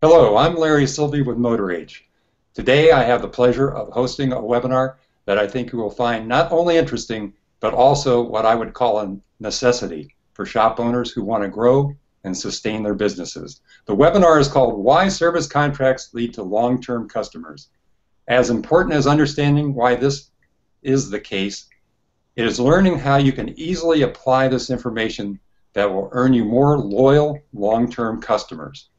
Hello, I'm Larry Silvey with MotorAge. Today I have the pleasure of hosting a webinar that I think you will find not only interesting, but also what I would call a necessity for shop owners who want to grow and sustain their businesses. The webinar is called Why Service Contracts Lead to Long-Term Customers. As important as understanding why this is the case, it is learning how you can easily apply this information that will earn you more loyal, long-term customers.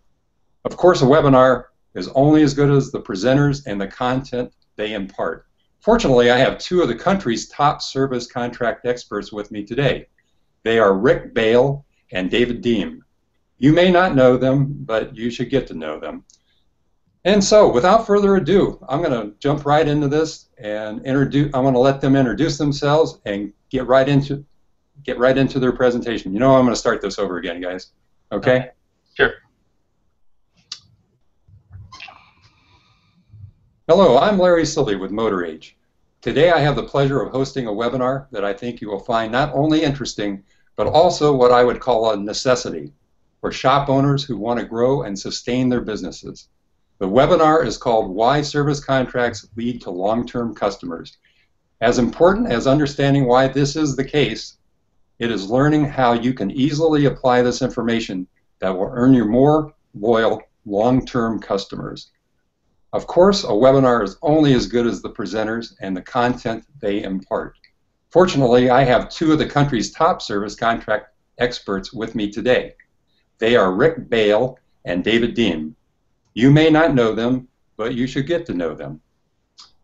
Of course, a webinar is only as good as the presenters and the content they impart. Fortunately, I have two of the country's top service contract experts with me today. They are Rick Bale and David Deem. You may not know them, but you should get to know them. And so, without further ado, I'm going to jump right into this and I'm going to let them introduce themselves and get right into their presentation. You know, I'm going to start this over again, guys. Okay? Sure. Hello, I'm Larry Silvey with MotorAge. Today I have the pleasure of hosting a webinar that I think you will find not only interesting, but also what I would call a necessity for shop owners who want to grow and sustain their businesses. The webinar is called Why Service Contracts Lead to Long-Term Customers. As important as understanding why this is the case, it is learning how you can easily apply this information that will earn you more loyal, long-term customers. Of course, a webinar is only as good as the presenters and the content they impart. Fortunately, I have two of the country's top service contract experts with me today. They are Rick Bale and David Deem. You may not know them, but you should get to know them.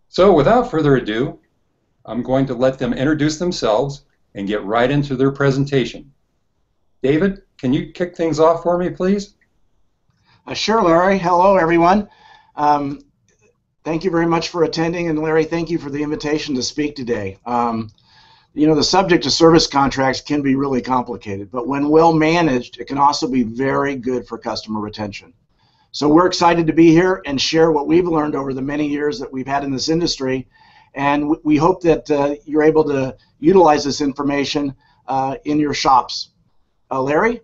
So without further ado, I'm going to let them introduce themselves and get right into their presentation. David, can you kick things off for me, please? Sure, Larry. Hello, everyone. Thank you very much for attending, and Larry, thank you for the invitation to speak today. You know, the subject of service contracts can be really complicated, but when well managed, it can also be very good for customer retention. So we're excited to be here and share what we've learned over the many years that we've had in this industry, and we hope that you're able to utilize this information in your shops. Larry?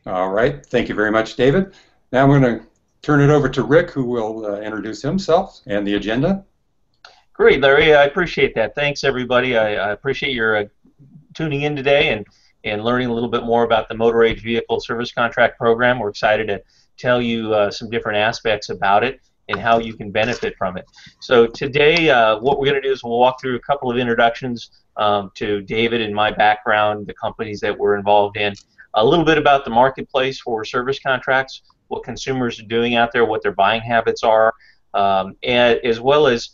All right, thank you very much, David. Now I'm going to turn it over to Rick, who will introduce himself and the agenda. Great, Larry. I appreciate that. Thanks, everybody. I appreciate your tuning in today and learning a little bit more about the MotorAge Vehicle Service Contract Program. We're excited to tell you some different aspects about it and how you can benefit from it. So today, what we're going to do is we'll walk through a couple of introductions to David and my background, the companies that we're involved in, a little bit about the marketplace for service contracts, what consumers are doing out there, what their buying habits are, and as well as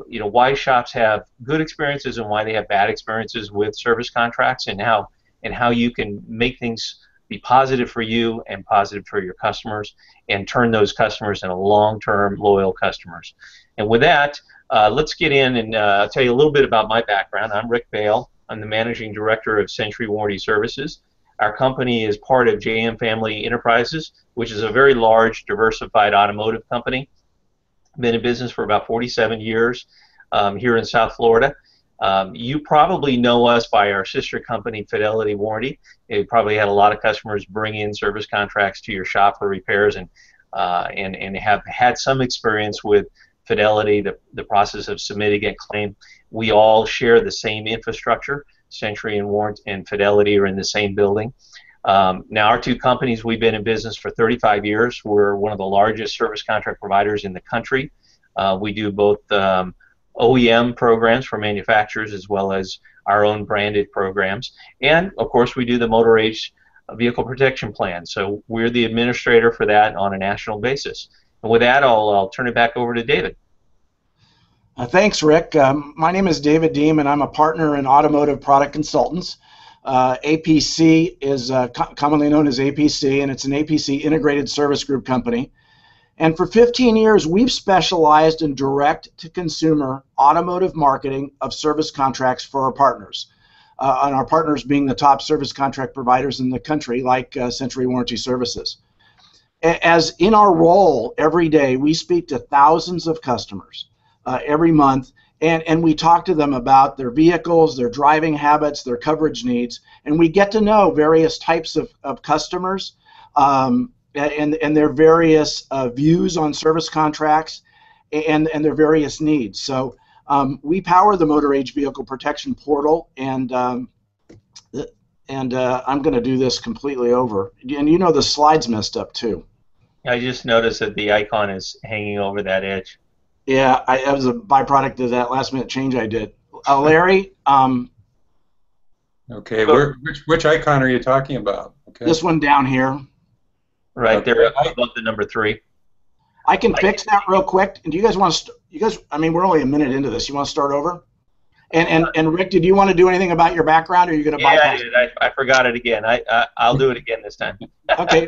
you know, why shops have good experiences and why they have bad experiences with service contracts, and how you can make things be positive for you and positive for your customers and turn those customers into long-term loyal customers. And with that, let's get in and I'll tell you a little bit about my background. I'm Rick Bale. I'm the Managing Director of Century Warranty Services. Our company is part of JM Family Enterprises, which is a very large, diversified automotive company. Been in business for about 47 years here in South Florida. You probably know us by our sister company, Fidelity Warranty. You probably had a lot of customers bring in service contracts to your shop for repairs and have had some experience with Fidelity, the process of submitting a claim. We all share the same infrastructure. Century and Warrant and Fidelity are in the same building. Now, our two companies, we've been in business for 35 years. We're one of the largest service contract providers in the country. We do both OEM programs for manufacturers as well as our own branded programs. And, of course, we do the MotorAge Vehicle Protection Plan. So we're the administrator for that on a national basis. And with that, I'll turn it back over to David. Thanks, Rick. My name is David Deem, and I'm a partner in Automotive Product Consultants. APC is commonly known as APC, and it's an APC integrated service group company. And for 15 years, we've specialized in direct-to-consumer automotive marketing of service contracts for our partners, and our partners being the top service contract providers in the country, like Century Warranty Services. As in our role every day, we speak to thousands of customers every month, and we talk to them about their vehicles, their driving habits, their coverage needs, and we get to know various types of customers and their various views on service contracts and their various needs. So we power the Motor Age Vehicle Protection Portal, and I'm going to do this completely over. And you know the slide's messed up too. I just noticed that the icon is hanging over that edge. Yeah, that was a byproduct of that last-minute change I did. Larry, okay, which icon are you talking about? Okay. This one down here. Right there above the number 3. I can fix that real quick. And do you guys want to? I mean, we're only a minute into this. You want to start over? And Rick, did you want to do anything about your background, or are you going to bypass? Yeah, I forgot it again. I'll do it again this time. Okay.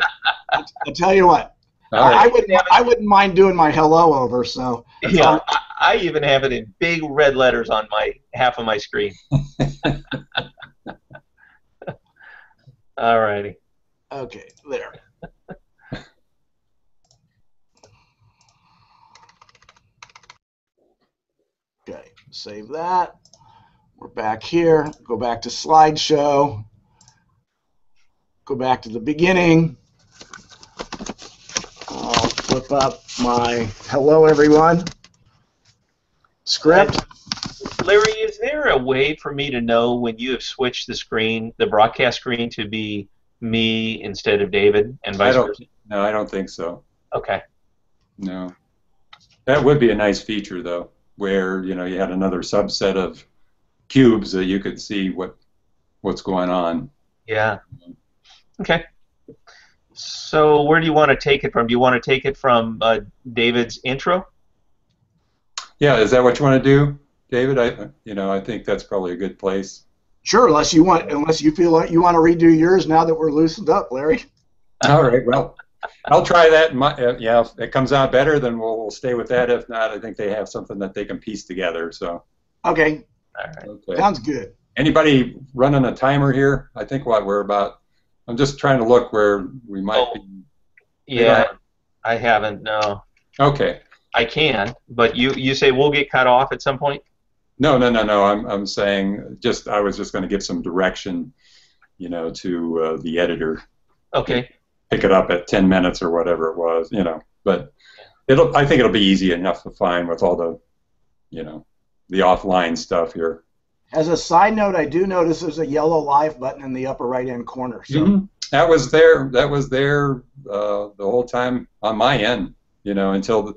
I'll tell you what. Right. I wouldn't mind doing my hello over. So yeah, I even have it in big red letters on half of my screen. All righty. Okay, there. Okay, save that. We're back here. Go back to slideshow. Go back to the beginning. I'll flip up my hello everyone script. Larry, is there a way for me to know when you have switched the screen, the broadcast screen, to be me instead of David, and vice versa? No, I don't think so. Okay. No. That would be a nice feature, though, where you had another subset of cubes that you could see what's going on. Yeah. Okay. So where do you want to take it from? Do you want to take it from David's intro? Yeah, is that what you want to do, David? I think that's probably a good place. Sure, unless you feel like you want to redo yours now that we're loosened up, Larry. All right. Well, I'll try that. Yeah, if it comes out better, then we'll stay with that. If not, I think they have something that they can piece together. So. Okay. All right. Okay. Sounds good. Anybody running a timer here? I think we're about. I'm just trying to look where we might be. Yeah, I haven't. No. Okay. I can, but you say we'll get cut off at some point? No. I'm saying I was just going to give some direction, to the editor. Okay. Pick it up at 10 minutes or whatever it was, But I think it'll be easy enough to find with all the, the offline stuff here. As a side note, I do notice there's a yellow live button in the upper right-hand corner. So. Mm-hmm. That was there the whole time on my end, until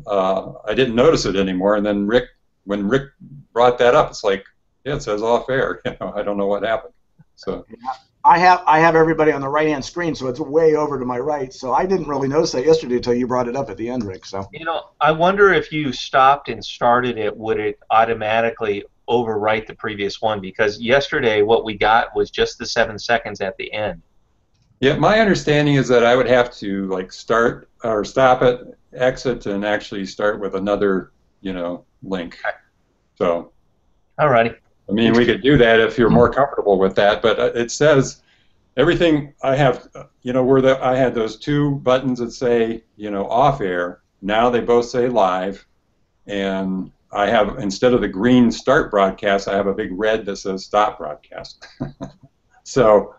I didn't notice it anymore. And then when Rick brought that up, it's like, yeah, it says off air. I don't know what happened. So. I have everybody on the right-hand screen, so it's way over to my right. So I didn't really notice that yesterday until you brought it up at the end, Rick. So. I wonder if you stopped and started it, would it automatically overwrite the previous one? Because yesterday what we got was just the 7 seconds at the end. Yeah, my understanding is that I would have to start or stop it, exit, and actually start with another, link. Okay. So. Alrighty. I mean, we could do that if you're more comfortable with that, but it says everything I have, I had those two buttons that say, off air. Now they both say live, and I have, instead of the green start broadcast, I have a big red that says stop broadcast. So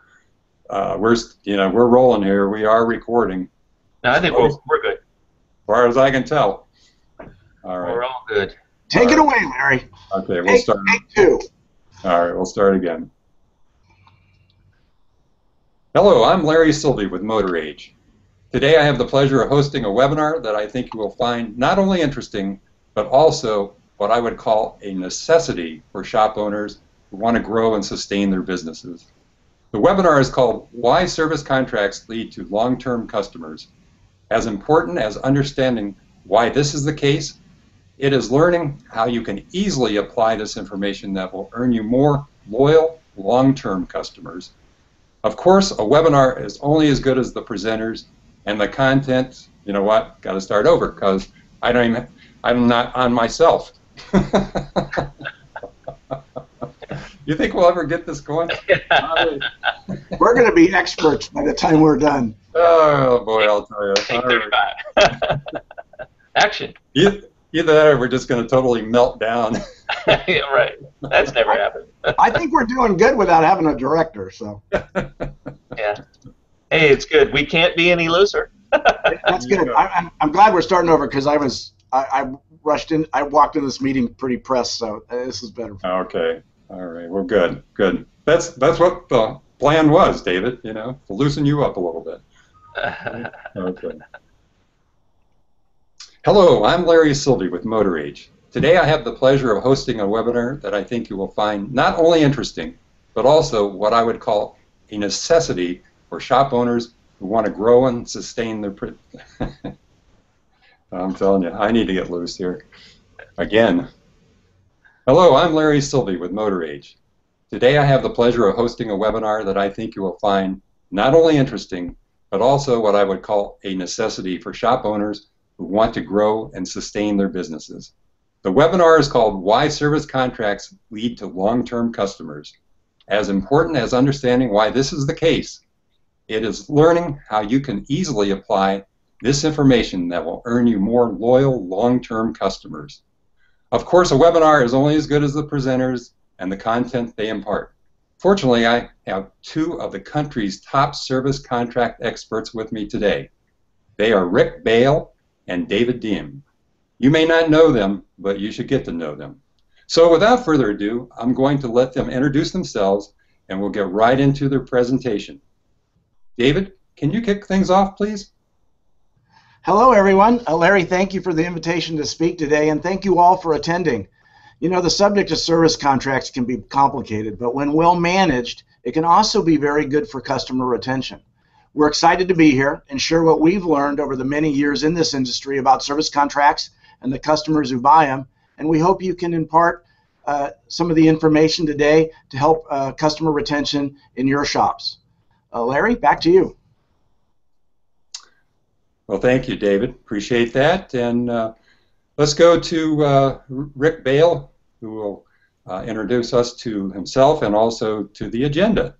we're rolling here. We are recording. No, I think we're good. As far as I can tell. All right. We're all good. Take it away, Larry. Okay, we'll start. Take 2. All right, we'll start again. Hello, I'm Larry Silvey with Motor Age. Today I have the pleasure of hosting a webinar that I think you will find not only interesting, but also what I would call a necessity for shop owners who want to grow and sustain their businesses. The webinar is called Why Service Contracts Lead to Long-Term Customers. As important as understanding why this is the case, it is learning how you can easily apply this information that will earn you more loyal, long-term customers. Of course, a webinar is only as good as the presenters, and the content, you know what, got to start over because I'm not on myself. You think we'll ever get this going? We're going to be experts by the time we're done. Oh boy, I'll tell you. Take 35. Action. Either that or we're just going to totally melt down. Yeah, right. That's never happened. I think we're doing good without having a director. So. Yeah. Hey, it's good. We can't be any looser. That's good. I'm glad we're starting over because I rushed in. I walked in this meeting pretty pressed, so this is better. Okay. All right. Well, good. Good. That's what the plan was, David. You know, to loosen you up a little bit. Okay. Hello, I'm Larry Silvey with MotorAge. Today I have the pleasure of hosting a webinar that I think you will find not only interesting, but also what I would call a necessity for shop owners who want to grow and sustain their... I'm telling you, I need to get loose here. Again. Hello, I'm Larry Silvey with MotorAge. Today I have the pleasure of hosting a webinar that I think you will find not only interesting, but also what I would call a necessity for shop owners who want to grow and sustain their businesses. The webinar is called Why Service Contracts Lead to Long-Term Customers. As important as understanding why this is the case, it is learning how you can easily apply this information that will earn you more loyal, long-term customers. Of course, a webinar is only as good as the presenters and the content they impart. Fortunately, I have two of the country's top service contract experts with me today. They are Rick Bale and David Diem. You may not know them, but you should get to know them. So without further ado, I'm going to let them introduce themselves and we'll get right into their presentation. David, can you kick things off, please? Hello, everyone. Larry, thank you for the invitation to speak today, and thank you all for attending. You know, the subject of service contracts can be complicated, but when well managed, it can also be very good for customer retention. We're excited to be here and share what we've learned over the many years in this industry about service contracts and the customers who buy them, and we hope you can impart some of the information today to help customer retention in your shops. Larry, back to you. Well, thank you, David. Appreciate that. And let's go to Rick Bale, who will introduce us to himself and also to the agenda.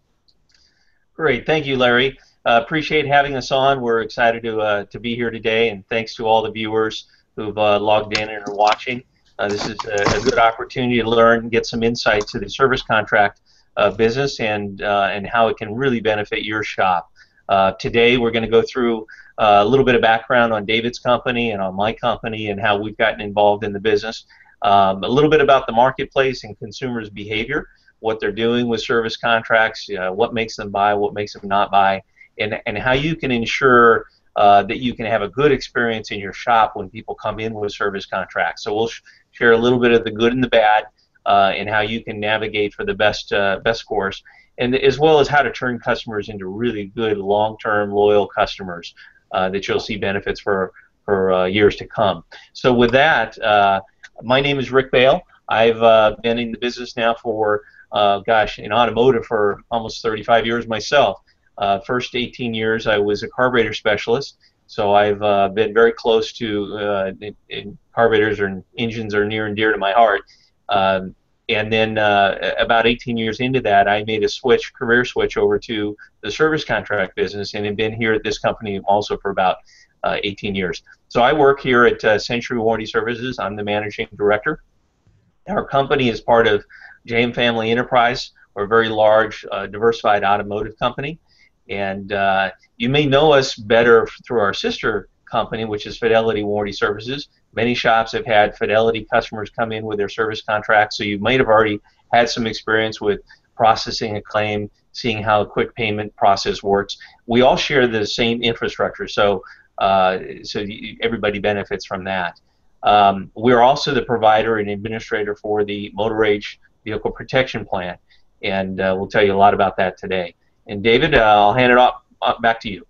Great. Thank you, Larry. Appreciate having us on. We're excited to be here today, and thanks to all the viewers who've logged in and are watching. This is a good opportunity to learn and get some insight to the service contract business and how it can really benefit your shop. Today we're going to go through a little bit of background on David's company and on my company and how we've gotten involved in the business. A little bit about the marketplace and consumers' behavior, what they're doing with service contracts, what makes them buy, what makes them not buy, and how you can ensure that you can have a good experience in your shop when people come in with service contracts. So we'll share a little bit of the good and the bad and how you can navigate for the best course, and as well as how to turn customers into really good long-term loyal customers that you'll see benefits for years to come. So with that, my name is Rick Bale. I've been in the business now for in automotive for almost 35 years myself. First 18 years I was a carburetor specialist, so I've been very close to carburetors and engines are near and dear to my heart. And then about 18 years into that, I made a career switch over to the service contract business, and have been here at this company also for about 18 years. So I work here at Century Warranty Services. I'm the managing director. Our company is part of JM Family Enterprise. We're a very large, diversified automotive company. And you may know us better through our sister company, which is Fidelity Warranty Services. Many shops have had Fidelity customers come in with their service contracts, so you might have already had some experience with processing a claim, seeing how a quick payment process works. We all share the same infrastructure, so everybody benefits from that. We're also the provider and administrator for the MotorAge Vehicle Protection Plan, and we'll tell you a lot about that today. And David, I'll hand it off back to you.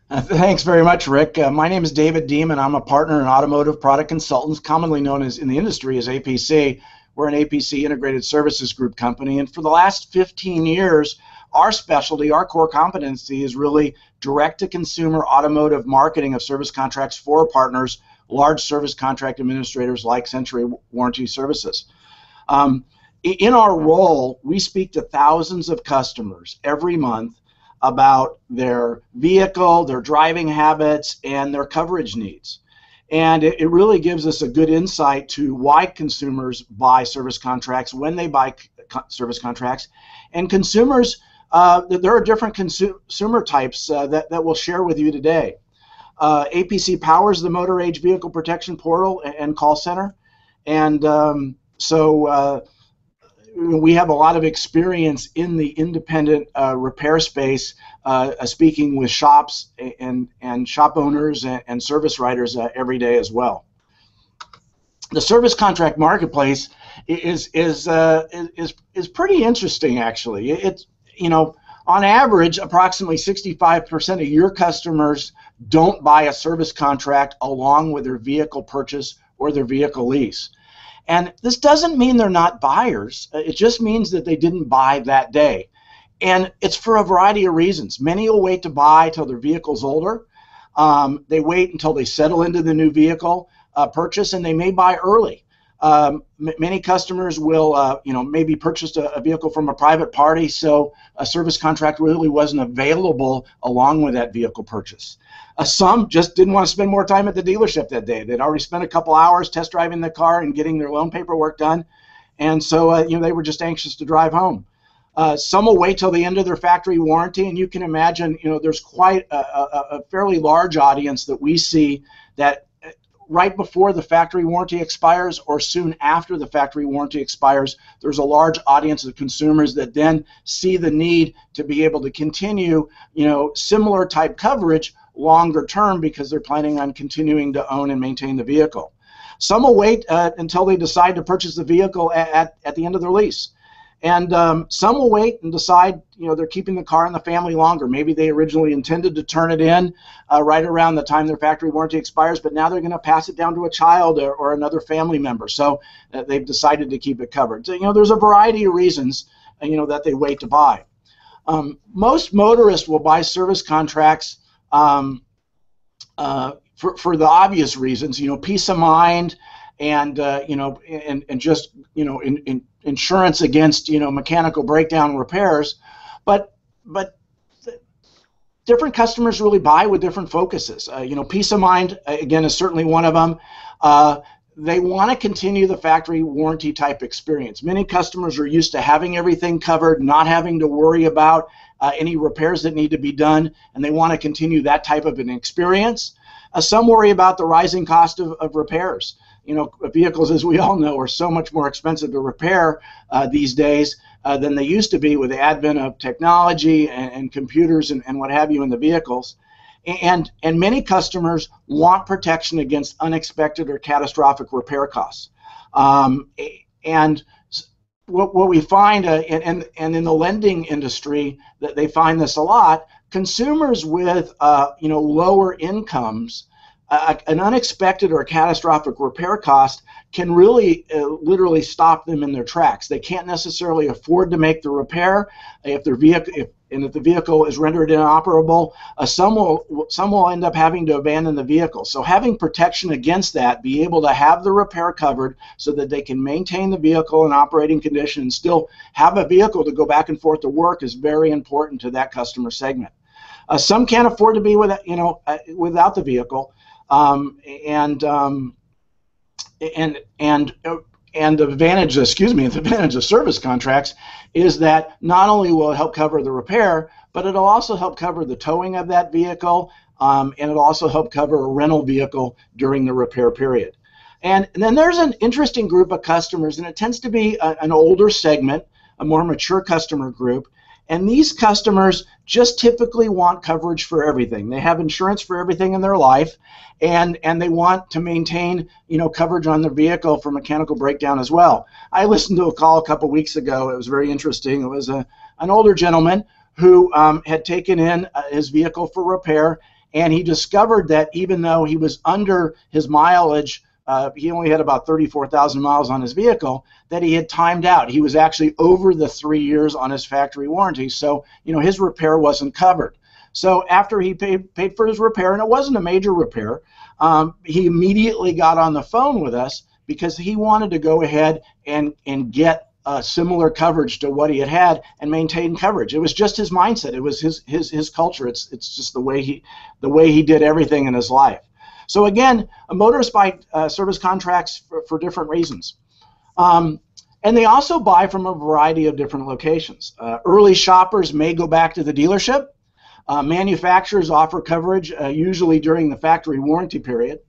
Thanks very much, Rick. My name is David Diem, and I'm a partner in Automotive Product Consultants, commonly known as in the industry as APC. We're an APC Integrated Services Group company, and for the last 15 years, our specialty, our core competency is really direct-to-consumer automotive marketing of service contracts for partners, large service contract administrators like Century Warranty Services. In our role, we speak to thousands of customers every month about their vehicle, their driving habits, and their coverage needs. And it really gives us a good insight to why consumers buy service contracts, when they buy service contracts. And consumers there are different consumer types that we'll share with you today. APC powers the Motor Age Vehicle Protection Portal and call center, and we have a lot of experience in the independent repair space, speaking with shops and shop owners and service writers every day as well. The service contract marketplace is pretty interesting, actually. It's, you know, on average, approximately 65% of your customers don't buy a service contract along with their vehicle purchase or their vehicle lease. And this doesn't mean they're not buyers. It just means that they didn't buy that day. And it's for a variety of reasons. Many will wait to buy till their vehicle's older. They wait until they settle into the new vehicle purchase, and they may buy early. Many customers will, maybe purchased a vehicle from a private party, so a service contract really wasn't available along with that vehicle purchase. Some just didn't want to spend more time at the dealership that day. They'd already spent a couple hours test driving the car and getting their loan paperwork done, and so they were just anxious to drive home. Some will wait till the end of their factory warranty, and you can imagine, there's quite a fairly large audience that we see that right before the factory warranty expires or soon after the factory warranty expires, there's a large audience of consumers that then see the need to be able to continue, similar type coverage longer term because they're planning on continuing to own and maintain the vehicle. Some will wait until they decide to purchase the vehicle at the end of their lease. And some will wait and decide, they're keeping the car in the family longer. Maybe they originally intended to turn it in right around the time their factory warranty expires, but now they're going to pass it down to a child or another family member. So they've decided to keep it covered. So, there's a variety of reasons, that they wait to buy. Most motorists will buy service contracts for the obvious reasons, peace of mind, and just insurance against mechanical breakdown repairs, but different customers really buy with different focuses. Peace of mind again is certainly one of them. They want to continue the factory warranty type experience. Many customers are used to having everything covered, not having to worry about any repairs that need to be done, and they want to continue that type of an experience. Some worry about the rising cost of repairs. Vehicles, as we all know, are so much more expensive to repair these days than they used to be with the advent of technology and computers and what have you in the vehicles. And many customers want protection against unexpected or catastrophic repair costs. And what we find, and in the lending industry, that they find this a lot, consumers with lower incomes, an unexpected or catastrophic repair cost can really literally stop them in their tracks. They can't necessarily afford to make the repair if their vehicle, if the vehicle is rendered inoperable. Some will end up having to abandon the vehicle. So having protection against that, be able to have the repair covered so that they can maintain the vehicle in operating condition and still have a vehicle to go back and forth to work is very important to that customer segment. Some can't afford to be without the vehicle. The advantage of service contracts is that not only will it help cover the repair, but it'll also help cover the towing of that vehicle, and it'll also help cover a rental vehicle during the repair period. And then there's an interesting group of customers, and it tends to be an older segment, a more mature customer group. And these customers just typically want coverage for everything. They have insurance for everything in their life, and they want to maintain coverage on their vehicle for mechanical breakdown as well. I listened to a call a couple weeks ago. It was very interesting. It was an older gentleman who had taken in his vehicle for repair, and he discovered that even though he was under his mileage, he only had about 34,000 miles on his vehicle, that he had timed out. He was actually over the 3 years on his factory warranty, so his repair wasn't covered. So after he paid for his repair, and it wasn't a major repair, he immediately got on the phone with us because he wanted to go ahead and get similar coverage to what he had and maintain coverage. It was just his mindset. It was his culture. It's just the way he did everything in his life. So again, motorists buy service contracts for different reasons. And And they also buy from a variety of different locations. Early shoppers may go back to the dealership. Manufacturers offer coverage usually during the factory warranty period.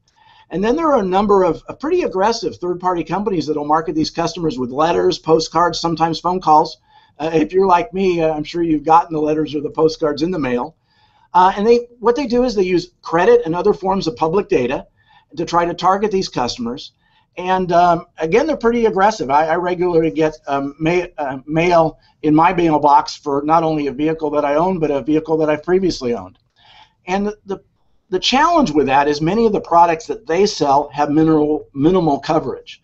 And then there are a number of pretty aggressive third-party companies that will market these customers with letters, postcards, sometimes phone calls. If you're like me, I'm sure you've gotten the letters or the postcards in the mail. And what they do is they use credit and other forms of public data to try to target these customers. And again, they're pretty aggressive. I regularly get mail in my mailbox for not only a vehicle that I own, but a vehicle that I've previously owned. And the challenge with that is many of the products that they sell have minimal coverage.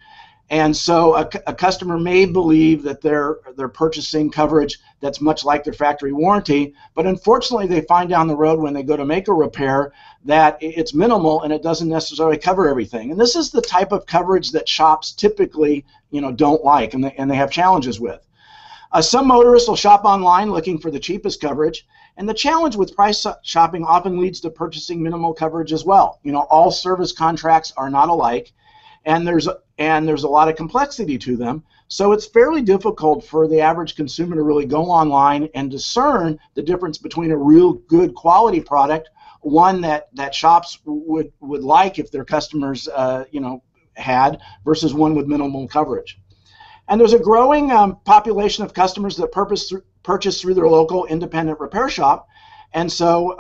And so a customer may believe that they're purchasing coverage that's much like their factory warranty, but unfortunately they find down the road when they go to make a repair that it's minimal and it doesn't necessarily cover everything. And this is the type of coverage that shops typically, don't like and they have challenges with. Some motorists will shop online looking for the cheapest coverage, and the challenge with price shopping often leads to purchasing minimal coverage as well. All service contracts are not alike, and there's a lot of complexity to them. So it's fairly difficult for the average consumer to really go online and discern the difference between a real good quality product, one that shops would like if their customers had, versus one with minimal coverage. And there's a growing population of customers that purchase through their local independent repair shop. And so,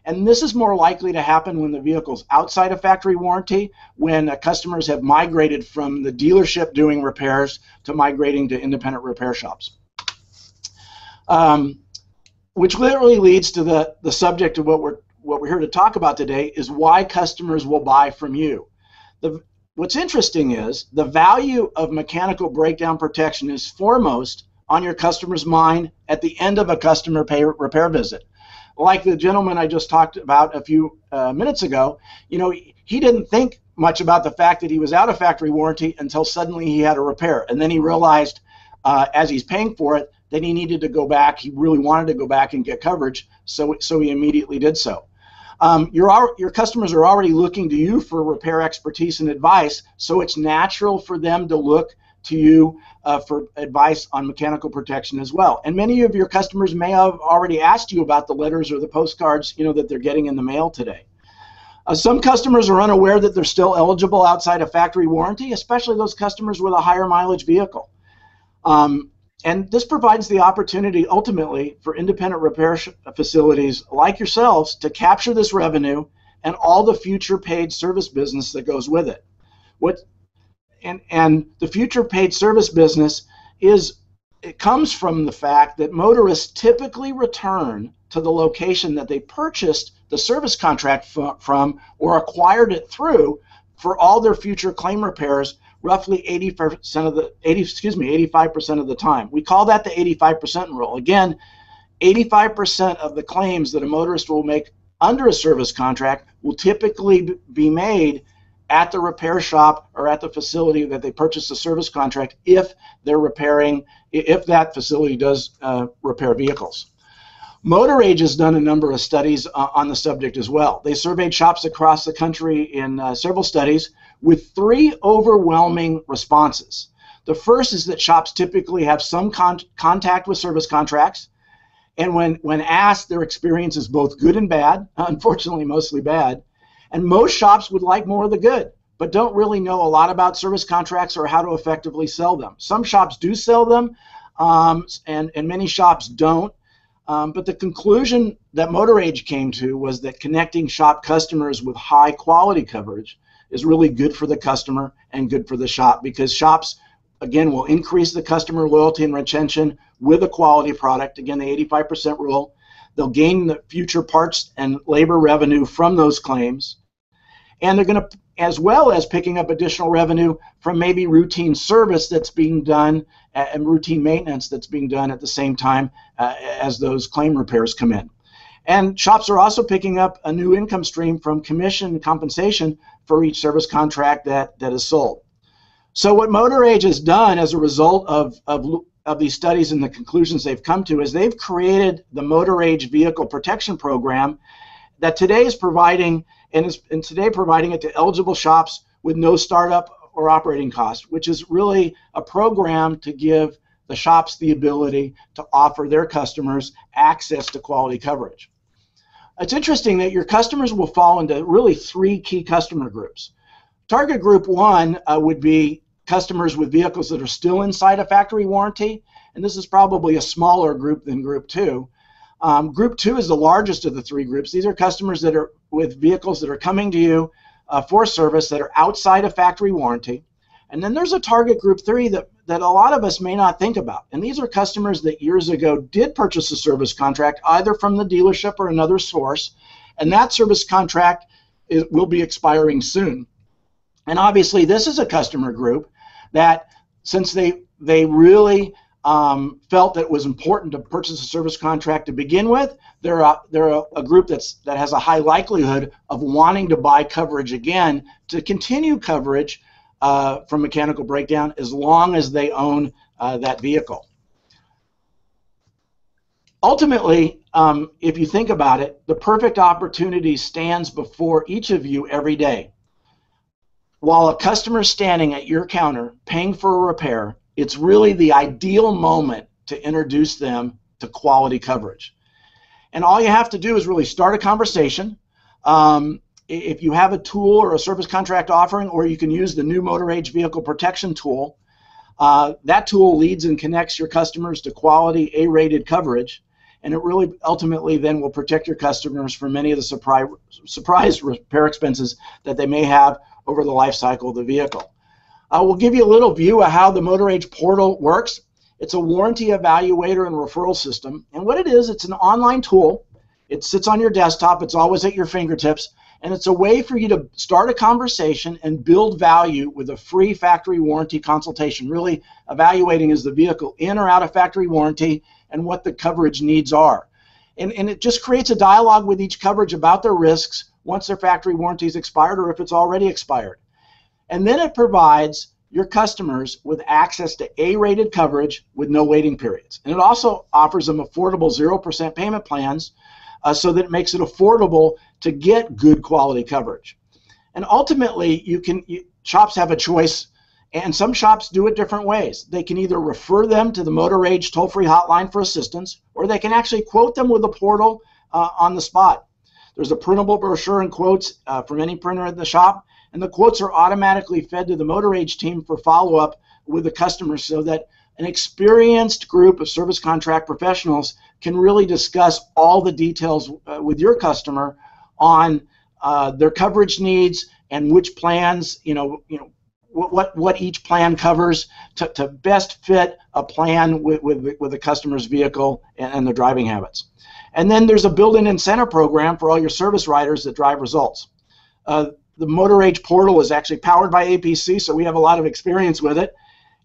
and this is more likely to happen when the vehicle's outside of factory warranty, when customers have migrated from the dealership doing repairs to migrating to independent repair shops. Which literally leads to the subject of what we're here to talk about today, is why customers will buy from you. What's interesting is the value of mechanical breakdown protection is foremost on your customer's mind at the end of a customer repair visit. Like the gentleman I just talked about a few minutes ago, he didn't think much about the fact that he was out of factory warranty until suddenly he had a repair. And then he realized as he's paying for it that he needed to go back. He really wanted to go back and get coverage, so he immediately did so. Your customers are already looking to you for repair expertise and advice, so it's natural for them to look to you for advice on mechanical protection as well. And many of your customers may have already asked you about the letters or the postcards that they're getting in the mail today. Some customers are unaware that they're still eligible outside of factory warranty, especially those customers with a higher mileage vehicle. And this provides the opportunity ultimately for independent repair facilities like yourselves to capture this revenue and all the future paid service business that goes with it. And the future paid service business comes from the fact that motorists typically return to the location that they purchased the service contract from or acquired it through for all their future claim repairs, roughly 85% of the time. We call that the 85% rule. Again, 85% of the claims that a motorist will make under a service contract will typically be made at the repair shop or at the facility that they purchased the service contract if that facility does repair vehicles. MotorAge has done a number of studies on the subject as well. They surveyed shops across the country in several studies with 3 overwhelming responses. The first is that shops typically have some contact with service contracts, and when asked, their experience is both good and bad, unfortunately mostly bad, and most shops would like more of the good, but don't really know a lot about service contracts or how to effectively sell them. Some shops do sell them, and many shops don't. But the conclusion that MotorAge came to was that connecting shop customers with high quality coverage is really good for the customer and good for the shop, because shops, again, will increase the customer loyalty and retention with a quality product. Again, the 85% rule. They'll gain the future parts and labor revenue from those claims. And they're going to, as well as picking up additional revenue from maybe routine service that's being done and routine maintenance that's being done at the same time as those claim repairs come in. And shops are also picking up a new income stream from commission compensation for each service contract that is sold. So what MotorAge has done as a result of these studies and the conclusions they've come to is they've created the MotorAge Vehicle Protection Program that today is providing, and today providing it to eligible shops with no startup or operating cost, which is really a program to give the shops the ability to offer their customers access to quality coverage. It's interesting that your customers will fall into really three key customer groups. Target group one would be customers with vehicles that are still inside a factory warranty, and this is probably a smaller group than group two. Group two is the largest of the three groups. These are customers that are with vehicles that are coming to you for service that are outside of factory warranty. And then there's a target group three that a lot of us may not think about. And these are customers that years ago did purchase a service contract either from the dealership or another source, and that service contract will be expiring soon. And obviously this is a customer group that, since they really felt that it was important to purchase a service contract to begin with, they're a group that has a high likelihood of wanting to buy coverage again to continue coverage from mechanical breakdown as long as they own that vehicle. Ultimately, if you think about it, the perfect opportunity stands before each of you every day. While a customer is standing at your counter paying for a repair, it's really the ideal moment to introduce them to quality coverage. And all you have to do is really start a conversation. If you have a tool or a service contract offering, or you can use the new Motor-Age Vehicle Protection tool, that tool leads and connects your customers to quality A-rated coverage, and it really ultimately then will protect your customers from many of the surprise repair expenses that they may have over the life cycle of the vehicle. We'll give you a little view of how the Motor-Age portal works. It's a warranty evaluator and referral system, and what it is, it's an online tool. It sits on your desktop. It's always at your fingertips, and it's a way for you to start a conversation and build value with a free factory warranty consultation, really evaluating is the vehicle in or out of factory warranty and what the coverage needs are. And it just creates a dialogue with each coverage about their risks once their factory warranty is expired or if it's already expired. And then it provides your customers with access to A-rated coverage with no waiting periods. And it also offers them affordable 0% payment plans so that it makes it affordable to get good quality coverage. And ultimately, shops have a choice, and some shops do it different ways. They can either refer them to the Motor-Age toll-free hotline for assistance, or they can actually quote them with a portal on the spot. There's a printable brochure and quotes from any printer at the shop, and the quotes are automatically fed to the Motor-Age team for follow-up with the customer so that an experienced group of service contract professionals can really discuss all the details with your customer on their coverage needs and which plans, what each plan covers to best fit a plan with the customer's vehicle and their driving habits. And then there's a built-in incentive program for all your service riders that drive results. The Motor-Age portal is actually powered by APC, so we have a lot of experience with it.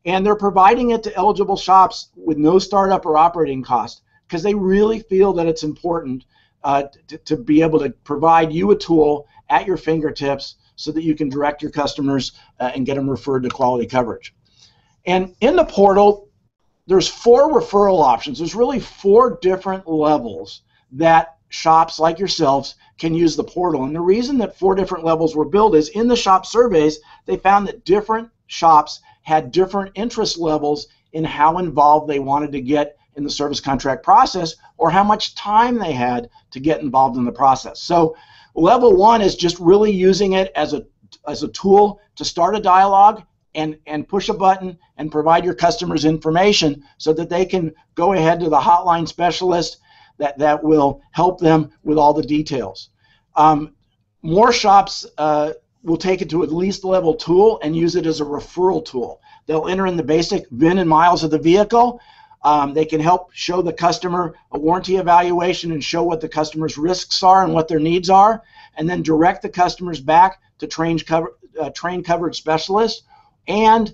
And they're providing it to eligible shops with no startup or operating cost because they really feel that it's important to be able to provide you a tool at your fingertips so that you can direct your customers and get them referred to quality coverage. And in the portal, there's 4 referral options. There's really 4 different levels that shops like yourselves can use the portal. And the reason that 4 different levels were built is in the shop surveys, they found that different shops had different interest levels in how involved they wanted to get in the service contract process or how much time they had to get involved in the process. So level 1 is just really using it as a tool to start a dialogue and push a button and provide your customers information so that they can go ahead to the hotline specialist that will help them with all the details. More shops will take it to at least level 2 and use it as a referral tool. They'll enter in the basic VIN and miles of the vehicle. They can help show the customer a warranty evaluation and show what the customer's risks are and what their needs are, and then direct the customers back to trained coverage specialists and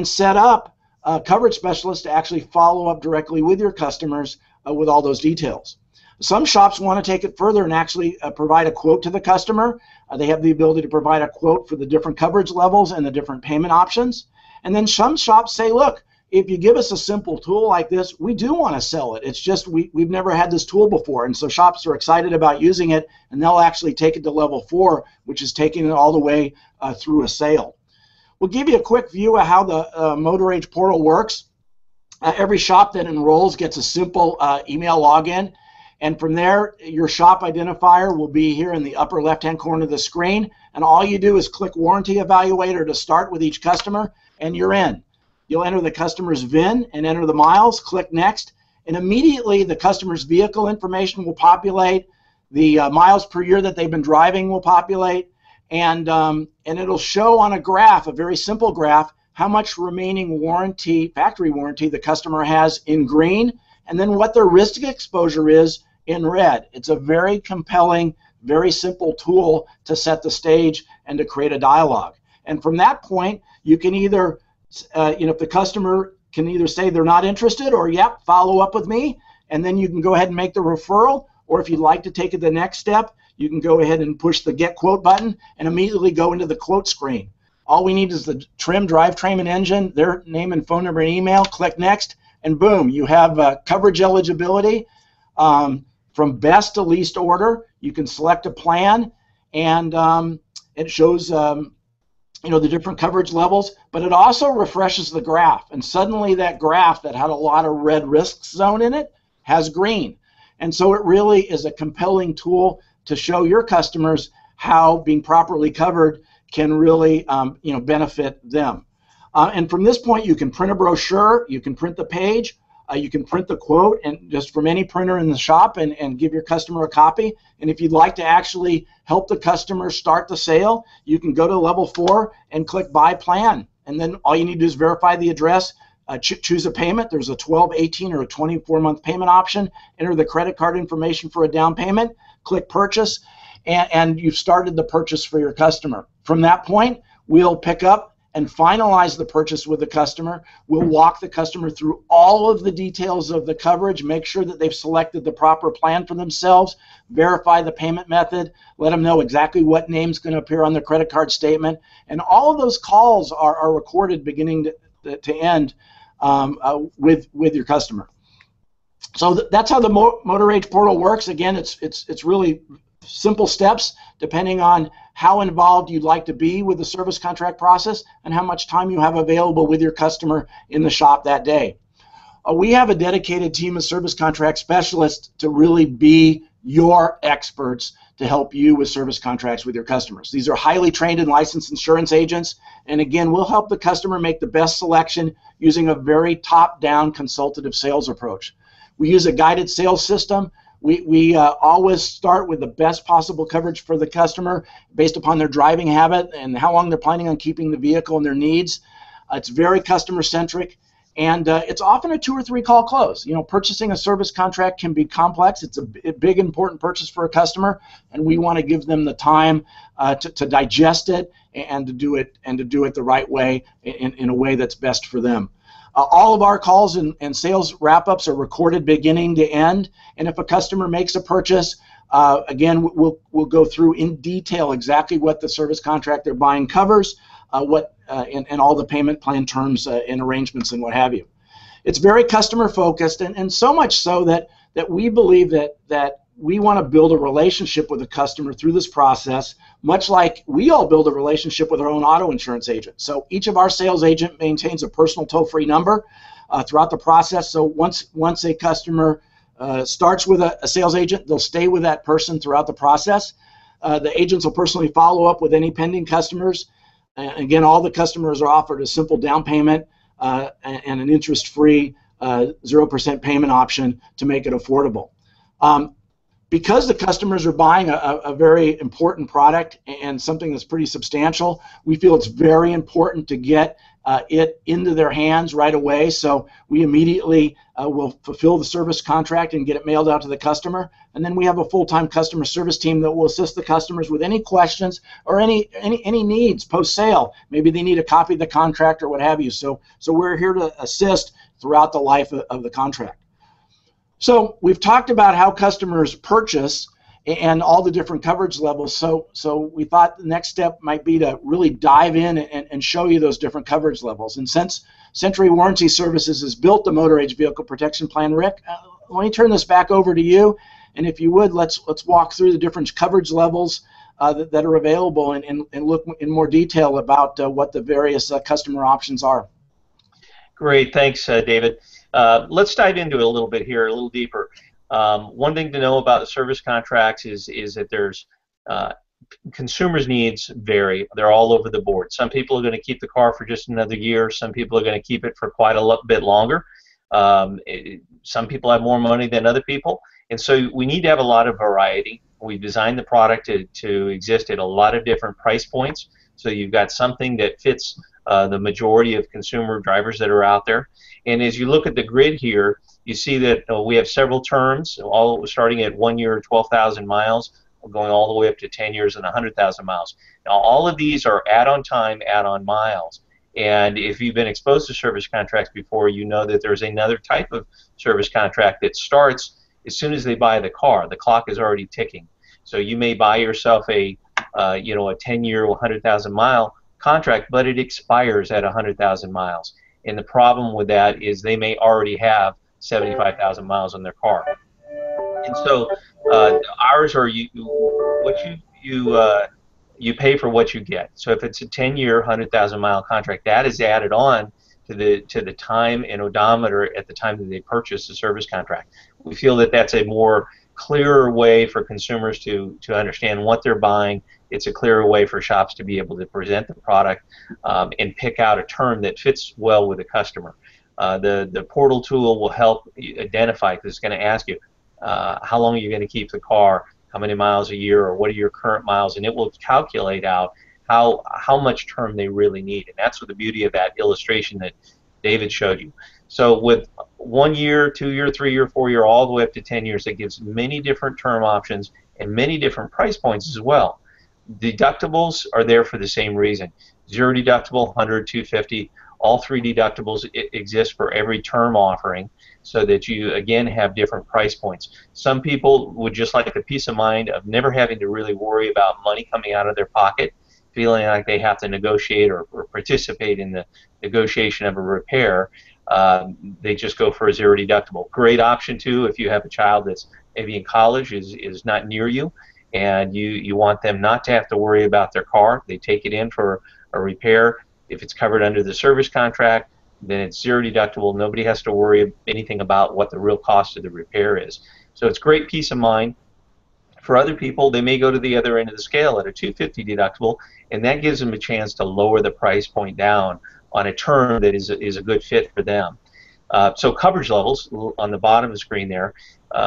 set up coverage specialists to actually follow up directly with your customers with all those details. Some shops want to take it further and actually provide a quote to the customer. They have the ability to provide a quote for the different coverage levels and the different payment options. And then some shops say, look, if you give us a simple tool like this, we do want to sell it. It's just we've never had this tool before. And so shops are excited about using it, and they'll actually take it to level 4, which is taking it all the way through a sale. we'll give you a quick view of how the Motor Age portal works. Every shop that enrolls gets a simple email login, and from there your shop identifier will be here in the upper left-hand corner of the screen, and all you do is click Warranty Evaluator to start with each customer, and you're in. You'll enter the customer's VIN and enter the miles, click Next, and immediately the customer's vehicle information will populate, the miles per year that they've been driving will populate, and it'll show on a graph, a very simple graph, how much remaining warranty, factory warranty, the customer has in green, and then what their risk exposure is in red. It's a very compelling, very simple tool to set the stage and to create a dialogue. And from that point, you can either, if the customer can either say they're not interested or, yep, follow up with me, and then you can go ahead and make the referral, or if you'd like to take it the next step, you can go ahead and push the Get Quote button and immediately go into the quote screen. All we need is the trim, drivetrain, and engine, their name and phone number and email, click Next, and boom, you have coverage eligibility from best to least order. You can select a plan, and it shows the different coverage levels, but it also refreshes the graph, and suddenly that graph that had a lot of red risk zone in it has green. And so it really is a compelling tool to show your customers how being properly covered can really benefit them. And from this point, you can print a brochure, you can print the page, you can print the quote, and just from any printer in the shop, and give your customer a copy. And if you'd like to actually help the customer start the sale, you can go to level 4 and click Buy Plan. And then all you need to do is verify the address, choose a payment. There's a 12, 18, or a 24-month payment option. Enter the credit card information for a down payment, click Purchase, and you've started the purchase for your customer. From that point, we'll pick up and finalize the purchase with the customer. We'll walk the customer through all of the details of the coverage, make sure that they've selected the proper plan for themselves, verify the payment method, let them know exactly what name's going to appear on the credit card statement, and all of those calls are recorded beginning to end with your customer. So that's how the Motor Age portal works. Again, it's really simple steps depending on how involved you'd like to be with the service contract process and how much time you have available with your customer in the shop that day. We have a dedicated team of service contract specialists to really be your experts to help you with service contracts with your customers. These are highly trained and licensed insurance agents, and again, we'll help the customer make the best selection using a very top-down consultative sales approach. We use a guided sales system. We always start with the best possible coverage for the customer based upon their driving habit and how long they're planning on keeping the vehicle and their needs. It's very customer-centric, and it's often a 2 or 3 call close. Purchasing a service contract can be complex. It's a big, important purchase for a customer, and we want to give them the time to digest it and to do it the right way, in a way that's best for them. All of our calls and sales wrap-ups are recorded beginning to end, and if a customer makes a purchase, again, we'll go through in detail exactly what the service contract they're buying covers, and all the payment plan terms and arrangements and what have you. It's very customer-focused, and so much so that we believe that we want to build a relationship with the customer through this process, much like we all build a relationship with our own auto insurance agent. So each of our sales agent maintains a personal toll-free number throughout the process. So once a customer starts with a sales agent, they'll stay with that person throughout the process. The agents will personally follow up with any pending customers. Again, all the customers are offered a simple down payment and an interest-free 0% payment option to make it affordable. Because the customers are buying a very important product and something that's pretty substantial, we feel it's very important to get it into their hands right away. So we immediately will fulfill the service contract and get it mailed out to the customer. And then we have a full-time customer service team that will assist the customers with any questions or any needs post-sale. Maybe they need a copy of the contract or what have you. So we're here to assist throughout the life of the contract. So we've talked about how customers purchase and all the different coverage levels. So we thought the next step might be to really dive in and show you those different coverage levels. And since Century Warranty Services has built the Motor Age Vehicle Protection Plan, Rick, let me turn this back over to you. And if you would, let's walk through the different coverage levels that are available and look in more detail about what the various customer options are. Great, thanks, David. Let's dive into it a little bit here, a little deeper. One thing to know about the service contracts is that there's consumers' needs vary. They're all over the board. Some people are going to keep the car for just another year. Some people are going to keep it for quite a bit longer. Some people have more money than other people, and so we need to have a lot of variety. We designed the product to exist at a lot of different price points, so you've got something that fits the majority of consumer drivers that are out there. And as you look at the grid here, you see that we have several terms, all starting at 1 year, 12,000 miles, going all the way up to 10 years and 100,000 miles. Now, all of these are add-on time, add-on miles. And if you've been exposed to service contracts before, you know that there's another type of service contract that starts as soon as they buy the car. The clock is already ticking. So you may buy yourself a 10-year, 100,000 mile contract, but it expires at 100,000 miles. And the problem with that is they may already have 75,000 miles on their car. And so ours are you pay for what you get. So if it's a 10-year, 100,000 mile contract, that is added on to the time and odometer at the time that they purchase the service contract. We feel that that's a more clearer way for consumers to understand what they're buying. It's a clearer way for shops to be able to present the product and pick out a term that fits well with the customer. The portal tool will help identify, because it's going to ask you how long are you going to keep the car, how many miles a year, or what are your current miles, and it will calculate out how much term they really need. And that's what the beauty of that illustration that David showed you. So with 1 year, 2 year, 3 year, 4 year, all the way up to 10 years, it gives many different term options and many different price points as well. Deductibles are there for the same reason. 0 deductible, 100, 250, all 3 deductibles exist for every term offering, so that you again have different price points. Some people would just like the peace of mind of never having to really worry about money coming out of their pocket, feeling like they have to negotiate or participate in the negotiation of a repair. They just go for a 0 deductible. Great option too if you have a child that's maybe in college, is not near you, and you want them not to have to worry about their car. They take it in for a repair. If it's covered under the service contract, then it's 0 deductible. Nobody has to worry anything about what the real cost of the repair is. So it's great peace of mind. For other people, they may go to the other end of the scale at a 250 deductible, and that gives them a chance to lower the price point down on a term that is a good fit for them. So coverage levels on the bottom of the screen there,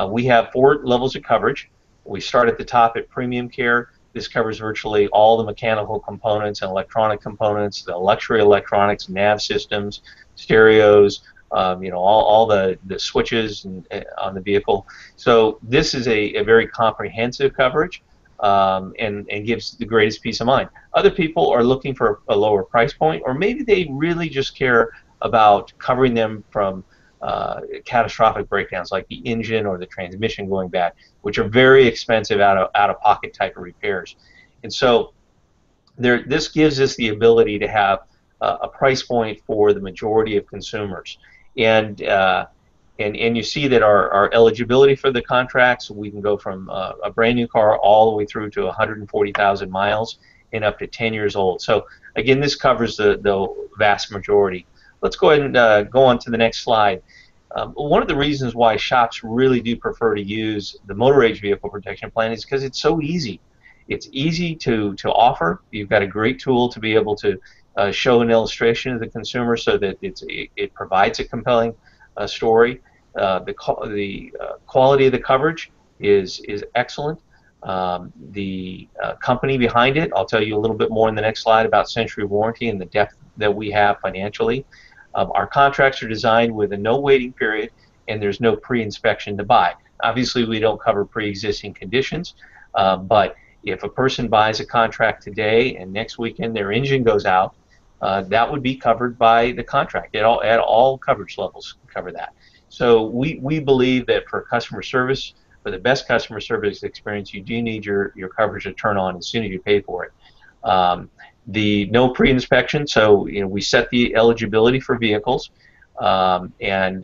we have 4 levels of coverage. We start at the top at premium care. This covers virtually all the mechanical components and electronic components, the luxury electronics, nav systems, stereos, all the switches on the vehicle. So this is a very comprehensive coverage and gives the greatest peace of mind. Other people are looking for a lower price point, or maybe they really just care about covering them from catastrophic breakdowns like the engine or the transmission going bad, which are very expensive out-of-pocket type of repairs. And so this gives us the ability to have a price point for the majority of consumers. And you see that our eligibility for the contracts, we can go from a brand new car all the way through to 140,000 miles and up to 10 years old. So again, this covers the vast majority. Let's go ahead and go on to the next slide. One of the reasons why shops really do prefer to use the Motor Age Vehicle Protection Plan is because it's so easy. It's easy to offer. You've got a great tool to be able to show an illustration to the consumer so that it provides a compelling story. The quality of the coverage is excellent. The company behind it, I'll tell you a little bit more in the next slide about Century Warranty and the depth that we have financially. Our contracts are designed with a no waiting period, and there's no pre-inspection to buy. Obviously, we don't cover pre-existing conditions, but if a person buys a contract today and next weekend their engine goes out, that would be covered by the contract. At all coverage levels cover that. So we believe that for customer service, for the best customer service experience, you do need your coverage to turn on as soon as you pay for it. The no pre-inspection, so we set the eligibility for vehicles, and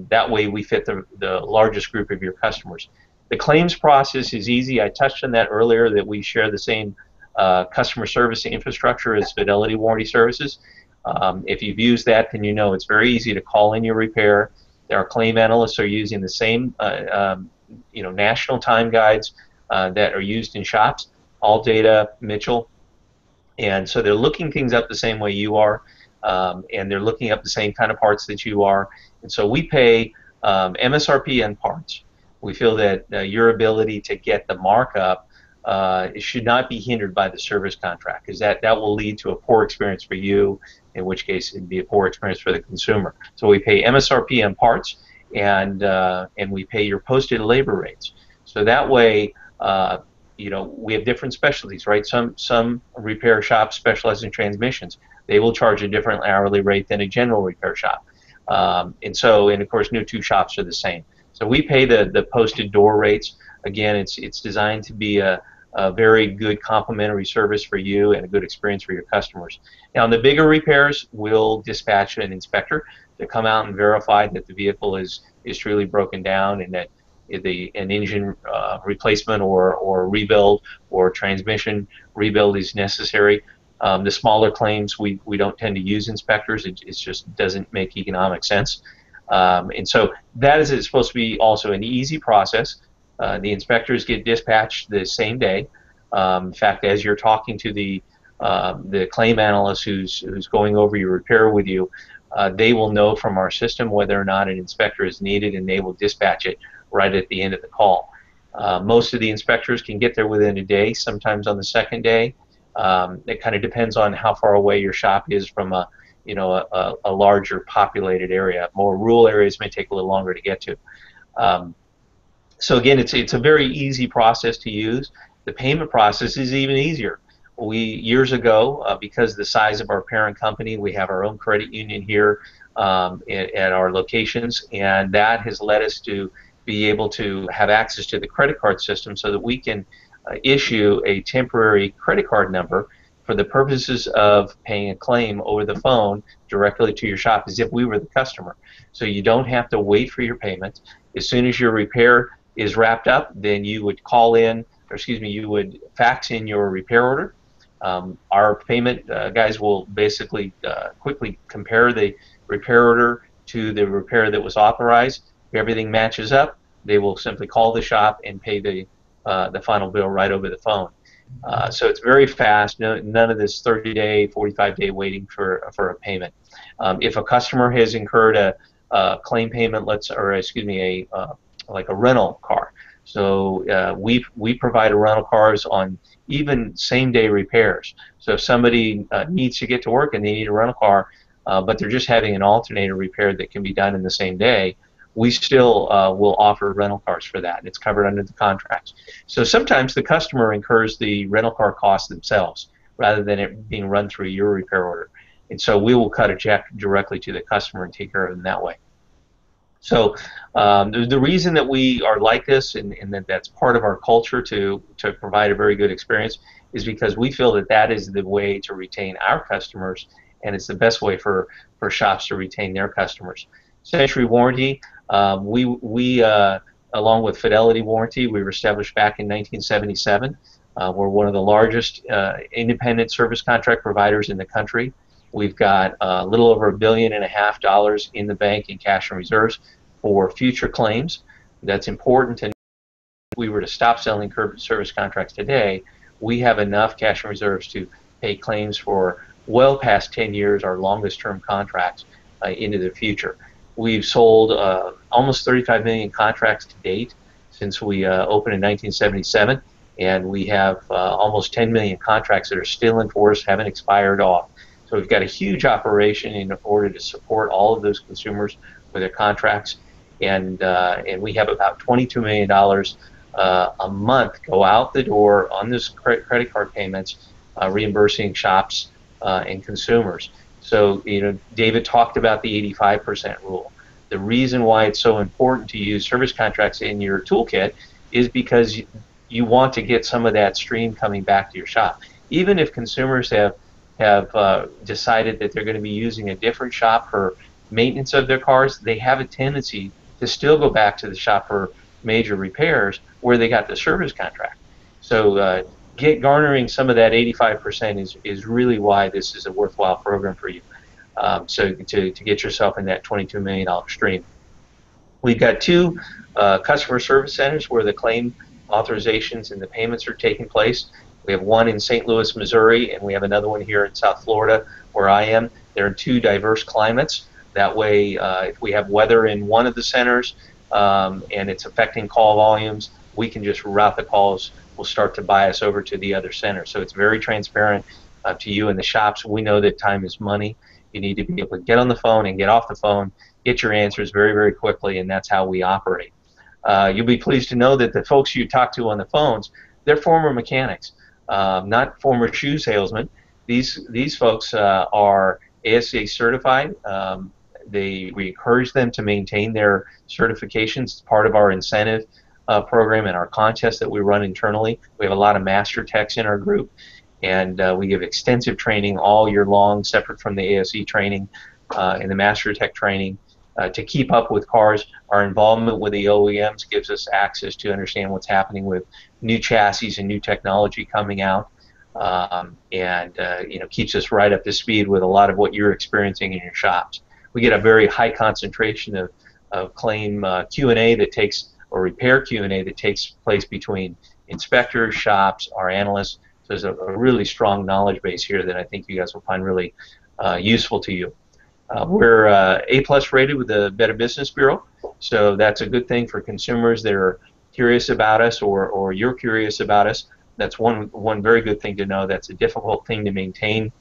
that way we fit the largest group of your customers. The claims process is easy. I touched on that earlier, that we share the same customer service infrastructure as Fidelity Warranty Services. If you've used that, then you know it's very easy to call in your repair. Our claim analysts are using the same national time guides that are used in shops, ALLDATA, Mitchell, and so they're looking things up the same way you are, and they're looking up the same kind of parts that you are. And so we pay MSRP and parts. We feel that your ability to get the markup it should not be hindered by the service contract, because that will lead to a poor experience for you, in which case it would be a poor experience for the consumer. So we pay MSRP and parts, and we pay your posted labor rates. So that way, we have different specialties, right? Some repair shops specialize in transmissions. They will charge a different hourly rate than a general repair shop. And of course, no two shops are the same. So we pay the posted door rates. Again, it's designed to be a very good complimentary service for you and a good experience for your customers. Now, in the bigger repairs, we'll dispatch an inspector to come out and verify that the vehicle is truly broken down, and that an engine replacement or rebuild or transmission rebuild is necessary. The smaller claims, we don't tend to use inspectors. It just doesn't make economic sense. And so that is supposed to be also an easy process. The inspectors get dispatched the same day. In fact, as you're talking to the claim analyst who's going over your repair with you, they will know from our system whether or not an inspector is needed, and they will dispatch it right at the end of the call. Most of the inspectors can get there within a day, sometimes on the second day. It kind of depends on how far away your shop is from a larger populated area. More rural areas may take a little longer to get to. So again, it's a very easy process to use. The payment process is even easier. Years ago, because of the size of our parent company, we have our own credit union here at our locations, and that has led us to be able to have access to the credit card system so that we can issue a temporary credit card number for the purposes of paying a claim over the phone directly to your shop, as if we were the customer. So you don't have to wait for your payment. As soon as your repair is wrapped up, then you would you would fax in your repair order. Our payment guys will basically quickly compare the repair order to the repair that was authorized. If everything matches up, they will simply call the shop and pay the final bill right over the phone. So it's very fast. None of this 30-day, 45-day waiting for a payment. If a customer has incurred a claim payment, like a rental car. So we provide rental cars on even same-day repairs. So if somebody needs to get to work and they need a rental car, but they're just having an alternator repaired that can be done in the same day, we still will offer rental cars for that. It's covered under the contracts. So sometimes the customer incurs the rental car costs themselves rather than it being run through your repair order. And so we will cut a check directly to the customer and take care of them that way. So the reason that we are like this, and that's part of our culture to provide a very good experience, is because we feel that is the way to retain our customers, and it's the best way for shops to retain their customers. Century Warranty, we along with Fidelity Warranty, we were established back in 1977. We're one of the largest independent service contract providers in the country. We've got a little over $1.5 billion in the bank in cash and reserves for future claims. That's important to know. If we were to stop selling service contracts today, we have enough cash and reserves to pay claims for well past 10 years, our longest term contracts, into the future. We've sold almost 35 million contracts to date since we opened in 1977, and we have almost 10 million contracts that are still in force, haven't expired off. So we've got a huge operation in order to support all of those consumers with their contracts, and we have about $22 million a month go out the door on those credit card payments, reimbursing shops and consumers. So, David talked about the 85% rule. The reason why it's so important to use service contracts in your toolkit is because you want to get some of that stream coming back to your shop. Even if consumers have decided that they're going to be using a different shop for maintenance of their cars, they have a tendency to still go back to the shop for major repairs where they got the service contract. So garnering some of that 85% is really why this is a worthwhile program for you. So to get yourself in that $22 million stream. We've got two customer service centers where the claim authorizations and the payments are taking place. We have one in St. Louis, Missouri, and we have another one here in South Florida where I am. They're in two diverse climates. That way, if we have weather in one of the centers and it's affecting call volumes, we can just route the calls. We'll start to bias over to the other center. So it's very transparent to you in the shops. We know that time is money. You need to be able to get on the phone and get off the phone, get your answers very, very quickly, and that's how we operate. You'll be pleased to know that the folks you talk to on the phones, they're former mechanics, not former shoe salesmen. These folks are ASA certified. We encourage them to maintain their certifications. It's part of our incentive program and our contest that we run internally. We have a lot of master techs in our group, and we give extensive training all year long, separate from the ASE training and the master tech training. To keep up with cars, our involvement with the OEMs gives us access to understand what's happening with new chassis and new technology coming out, and keeps us right up to speed with a lot of what you're experiencing in your shops. We get a very high concentration of claim Q&A that takes, or repair Q&A that takes place between inspectors, shops, our analysts. So there's a really strong knowledge base here that I think you guys will find really useful to you. We're A+ rated with the Better Business Bureau, so that's a good thing for consumers that are curious about us, or you're curious about us. That's one very good thing to know. That's a difficult thing to maintain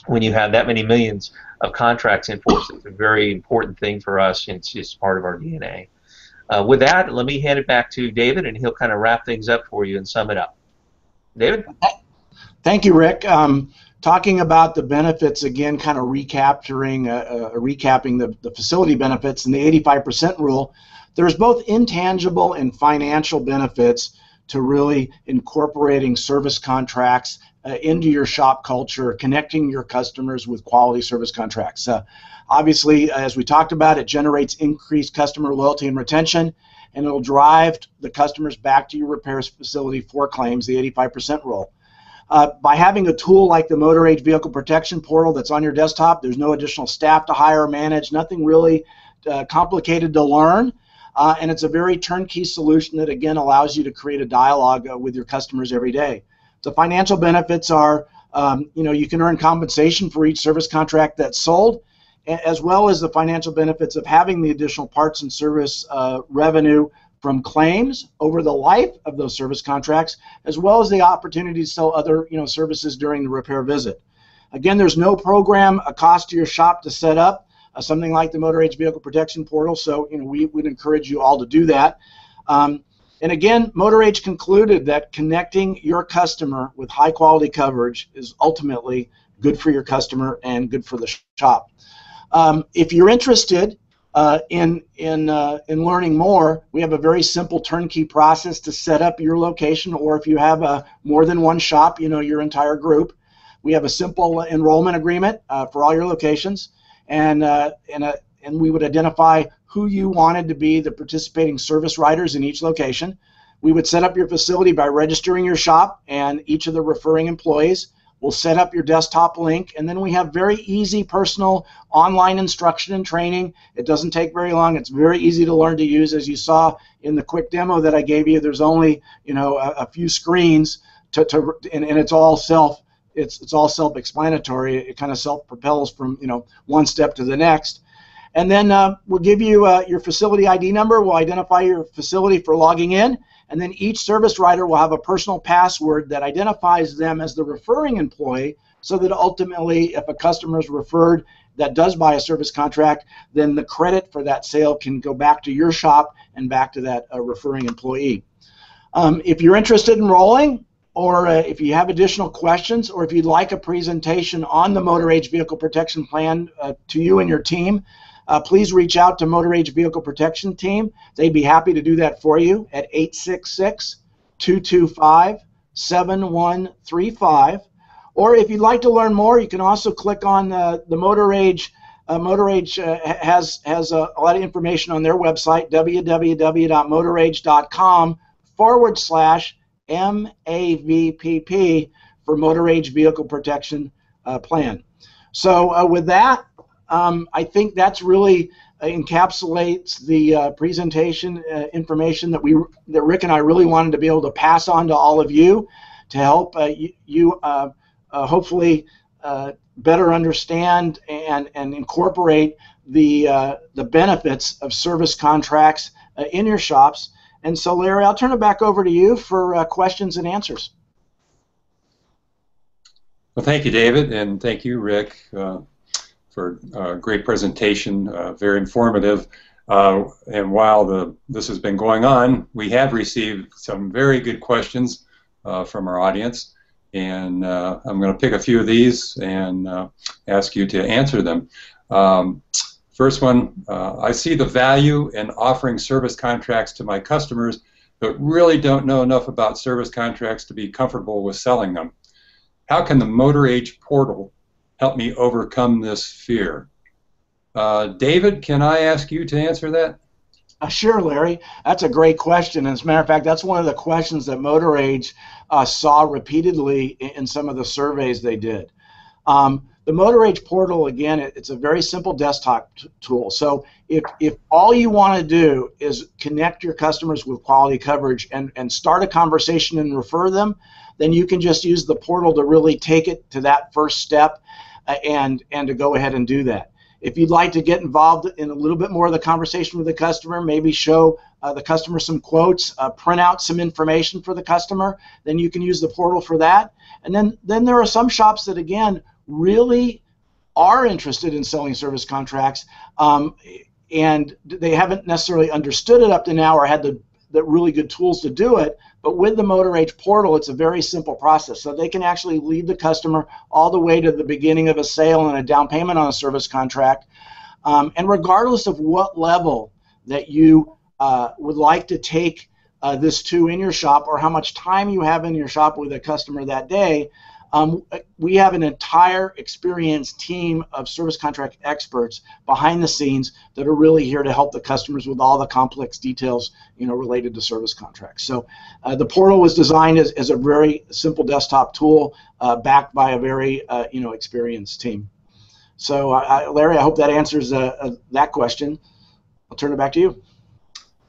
when you have that many millions of contracts in force. It's a very important thing for us, and it's just part of our DNA. With that, let me hand it back to David, and he'll kind of wrap things up for you and sum it up. David? Thank you, Rick. Talking about the benefits again, kind of recapping the facility benefits and the 85% rule. There's both intangible and financial benefits to really incorporating service contracts into your shop culture, connecting your customers with quality service contracts. Obviously, as we talked about, it generates increased customer loyalty and retention, and it'll drive the customers back to your repairs facility for claims, the 85% rule. By having a tool like the Motor Age Vehicle Protection Portal that's on your desktop, there's no additional staff to hire or manage, nothing really complicated to learn, and it's a very turnkey solution that, again, allows you to create a dialogue with your customers every day. The financial benefits are, you can earn compensation for each service contract that's sold, as well as the financial benefits of having the additional parts and service revenue from claims over the life of those service contracts, as well as the opportunity to sell other services during the repair visit. Again, there's no program, a cost to your shop to set up something like the Motor Age Vehicle Protection Portal, so we would encourage you all to do that. And again, Motor Age concluded that connecting your customer with high quality coverage is ultimately good for your customer and good for the shop. If you're interested in learning more, we have a very simple turnkey process to set up your location, or if you have more than one shop, your entire group. We have a simple enrollment agreement for all your locations, and we would identify who you wanted to be the participating service writers in each location. We would set up your facility by registering your shop, and each of the referring employees will set up your desktop link, and then we have very easy personal online instruction and training. It doesn't take very long. It's very easy to learn to use. As you saw in the quick demo that I gave you, there's only a few screens and it's all self-explanatory. It kind of self-propels from one step to the next. And then we'll give you your facility ID number. We'll identify your facility for logging in, and then each service writer will have a personal password that identifies them as the referring employee, so that ultimately, if a customer is referred that does buy a service contract, then the credit for that sale can go back to your shop and back to that referring employee. If you're interested in enrolling, or if you have additional questions, or if you'd like a presentation on the Motor Age Vehicle Protection Plan to you and your team, please reach out to Motor Age Vehicle Protection Team. They'd be happy to do that for you at 866-225-7135. Or if you'd like to learn more, you can also click on the Motor Age MotorAge has a lot of information on their website, www.motorage.com/MAVPP for MotorAge Vehicle Protection Plan. So with that, I think that's really encapsulates the presentation information that Rick and I really wanted to be able to pass on to all of you to help you hopefully better understand and incorporate the benefits of service contracts in your shops. And so, Larry, I'll turn it back over to you for questions and answers. Well, thank you, David, and thank you, Rick, for a great presentation, very informative. And while this has been going on, we have received some very good questions from our audience. And I'm going to pick a few of these and ask you to answer them. First one, I see the value in offering service contracts to my customers, but really don't know enough about service contracts to be comfortable with selling them. How can the MotorAge portal help me overcome this fear? David, can I ask you to answer that? Sure, Larry. That's a great question. As a matter of fact, that's one of the questions that MotorAge saw repeatedly in some of the surveys they did. The MotorAge portal, again, it's a very simple desktop tool. So if all you want to do is connect your customers with quality coverage and start a conversation and refer them, then you can just use the portal to really take it to that first step and to go ahead and do that. If you'd like to get involved in a little bit more of the conversation with the customer, maybe show the customer some quotes, print out some information for the customer, then you can use the portal for that. And then there are some shops that, again, really are interested in selling service contracts, and they haven't necessarily understood it up to now or had the really good tools to do it. But with the MotorAge portal, it's a very simple process. So they can actually lead the customer all the way to the beginning of a sale and a down payment on a service contract. And regardless of what level that you would like to take this to in your shop or how much time you have in your shop with a customer that day, we have an entire experienced team of service contract experts behind the scenes that are really here to help the customers with all the complex details, related to service contracts. So the portal was designed as a very simple desktop tool backed by a very experienced team. So Larry, I hope that answers that question. I'll turn it back to you.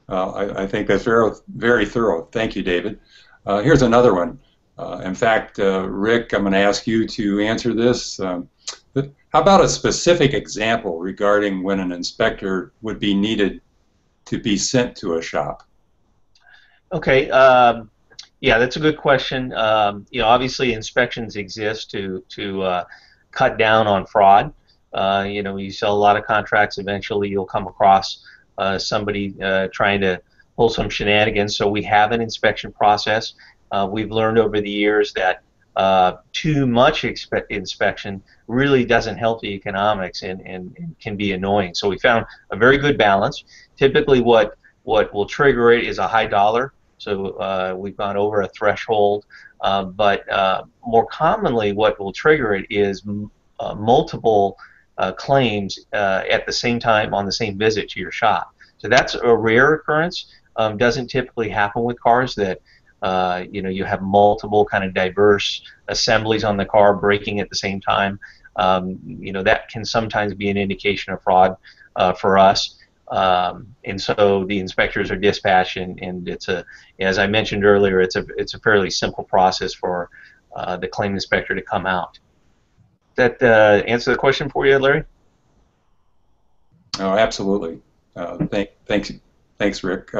I think that's very, very thorough. Thank you, David. Here's another one. In fact, Rick, I'm going to ask you to answer this. How about a specific example regarding when an inspector would be needed to be sent to a shop? Okay. Yeah, that's a good question. Obviously inspections exist to cut down on fraud. You sell a lot of contracts, eventually you'll come across somebody trying to pull some shenanigans. So we have an inspection process. We've learned over the years that too much inspection really doesn't help the economics and can be annoying. So we found a very good balance. Typically what will trigger it is a high dollar. So we've gone over a threshold. But more commonly what will trigger it is multiple claims at the same time on the same visit to your shop. So that's a rare occurrence. Doesn't typically happen with cars that you have multiple kind of diverse assemblies on the car breaking at the same time. That can sometimes be an indication of fraud for us. And so the inspectors are dispatched, and it's as I mentioned earlier, it's a fairly simple process for the claim inspector to come out. Does that answer the question for you, Larry? Oh, absolutely. Thanks, Rick.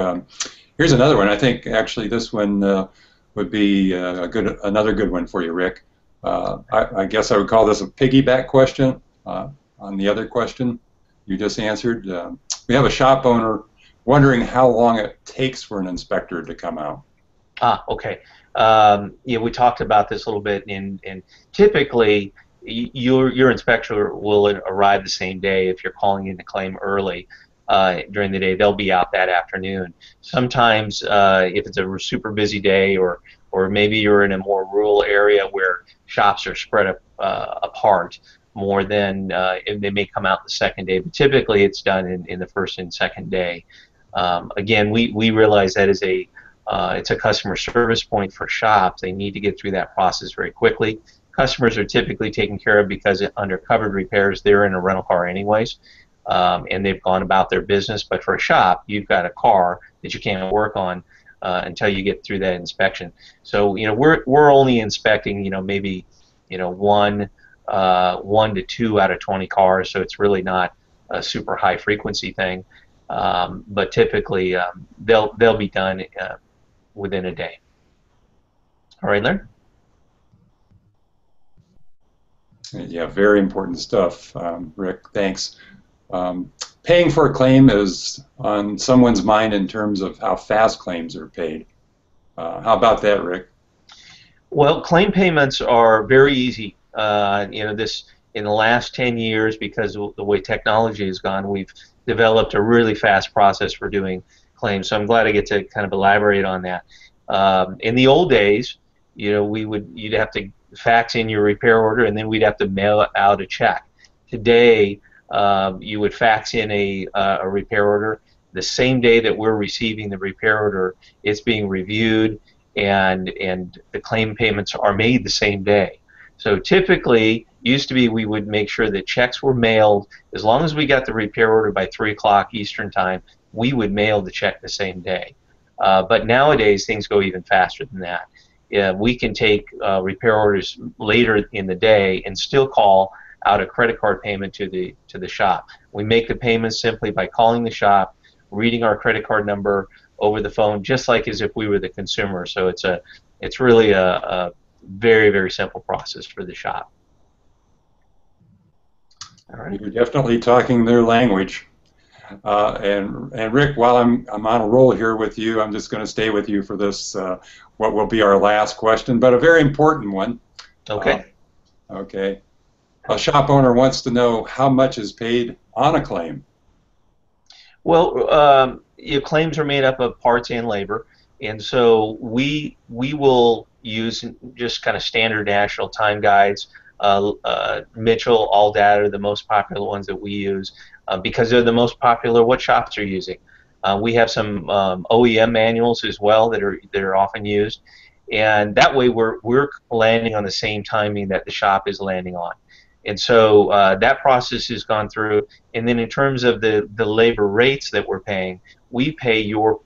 Here's another one. I think actually this one would be another good one for you, Rick. I guess I would call this a piggyback question on the other question you just answered. We have a shop owner wondering how long it takes for an inspector to come out. Okay. We talked about this a little bit, and typically your inspector will arrive the same day if you're calling in to claim early. During the day, they'll be out that afternoon. Sometimes if it's a super busy day, or maybe you're in a more rural area where shops are spread apart, more than they may come out the second day, but typically it's done in the first and second day. Again, we realize that is it's a customer service point for shops. They need to get through that process very quickly. Customers are typically taken care of because under covered repairs, they're in a rental car anyways, and they've gone about their business. But for a shop, you've got a car that you can't work on until you get through that inspection. So we're only inspecting maybe 1 to 2 out of 20 cars. So it's really not a super high frequency thing. But typically they'll be done within a day. All right, Larry? Yeah, very important stuff, Rick. Thanks. Paying for a claim is on someone's mind in terms of how fast claims are paid. How about that, Rick? Well, claim payments are very easy. This in the last 10 years, because of the way technology has gone, we've developed a really fast process for doing claims. So I'm glad I get to kind of elaborate on that. In the old days, you'd have to fax in your repair order, and then we'd have to mail out a check. Today, you would fax in a repair order. The same day that we're receiving the repair order, it's being reviewed, and the claim payments are made the same day. So typically, used to be we would make sure that checks were mailed. As long as we got the repair order by 3 o'clock Eastern Time, we would mail the check the same day. But nowadays, things go even faster than that. We can take repair orders later in the day and still call out a credit card payment to the shop. We make the payment simply by calling the shop, reading our credit card number over the phone, just like as if we were the consumer. So it's really a very, very simple process for the shop. All right. You're definitely talking their language. And Rick, while I'm on a roll here with you, I'm just going to stay with you for this, what will be our last question, but a very important one. Okay. Okay. A shop owner wants to know how much is paid on a claim. Well, your claims are made up of parts and labor, and so we will use just kind of standard national time guides. Mitchell, ALLDATA are the most popular ones that we use because they're the most popular what shops are using. We have some OEM manuals as well that are often used, and that way we're landing on the same timing that the shop is landing on. And so that process has gone through, and then in terms of the labor rates that we're paying, we pay your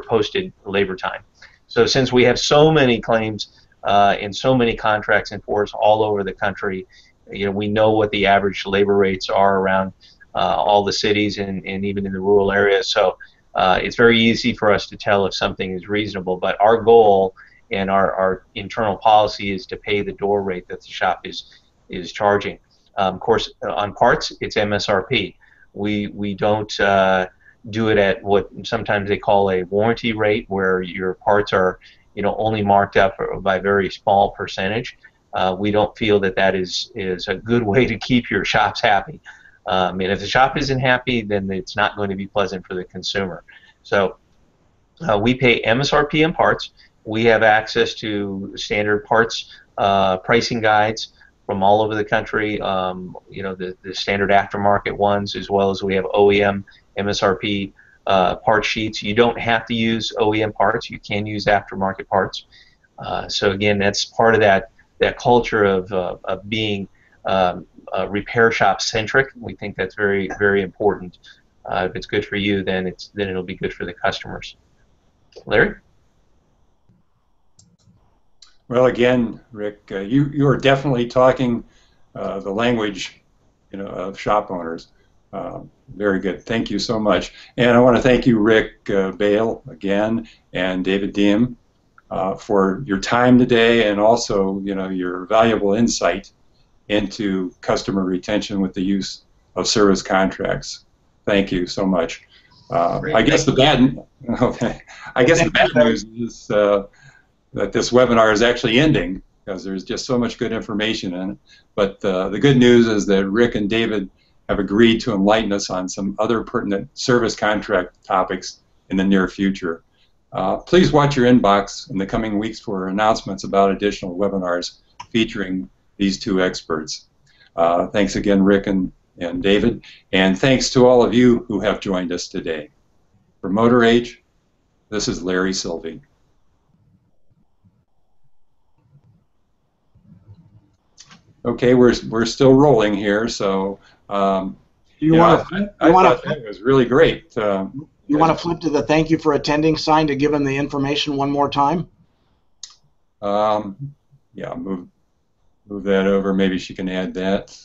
posted labor time. So since we have so many claims and so many contracts in force all over the country, we know what the average labor rates are around all the cities and even in the rural areas. So it's very easy for us to tell if something is reasonable. But our goal and our internal policy is to pay the door rate that the shop is charging. Of course, on parts, it's MSRP. We don't do it at what sometimes they call a warranty rate, where your parts are only marked up by a very small percentage. We don't feel that is a good way to keep your shops happy. And if the shop isn't happy, then it's not going to be pleasant for the consumer. So we pay MSRP in parts. We have access to standard parts pricing guides from all over the country, the standard aftermarket ones, as well as we have OEM MSRP part sheets. You don't have to use OEM parts. You can use aftermarket parts. So again, that's part of that culture of being repair shop centric. We think that's very, very important. If it's good for you, then it'll be good for the customers. Larry? Well, again, Rick, you are definitely talking the language, of shop owners. Very good. Thank you so much. And I want to thank you, Rick Bale, again, and David Diem for your time today, and also, your valuable insight into customer retention with the use of service contracts. Thank you so much. I guess the bad news is that this webinar is actually ending because there's just so much good information in it. But the good news is that Rick and David have agreed to enlighten us on some other pertinent service contract topics in the near future. Please watch your inbox in the coming weeks for announcements about additional webinars featuring these two experts. Thanks again, Rick and David, and thanks to all of you who have joined us today. For Motor Age, this is Larry Silvey. Okay, we're still rolling here, so I thought that was really great. You want to flip to the thank you for attending sign to give them the information one more time? Yeah, move that over. Maybe she can add that.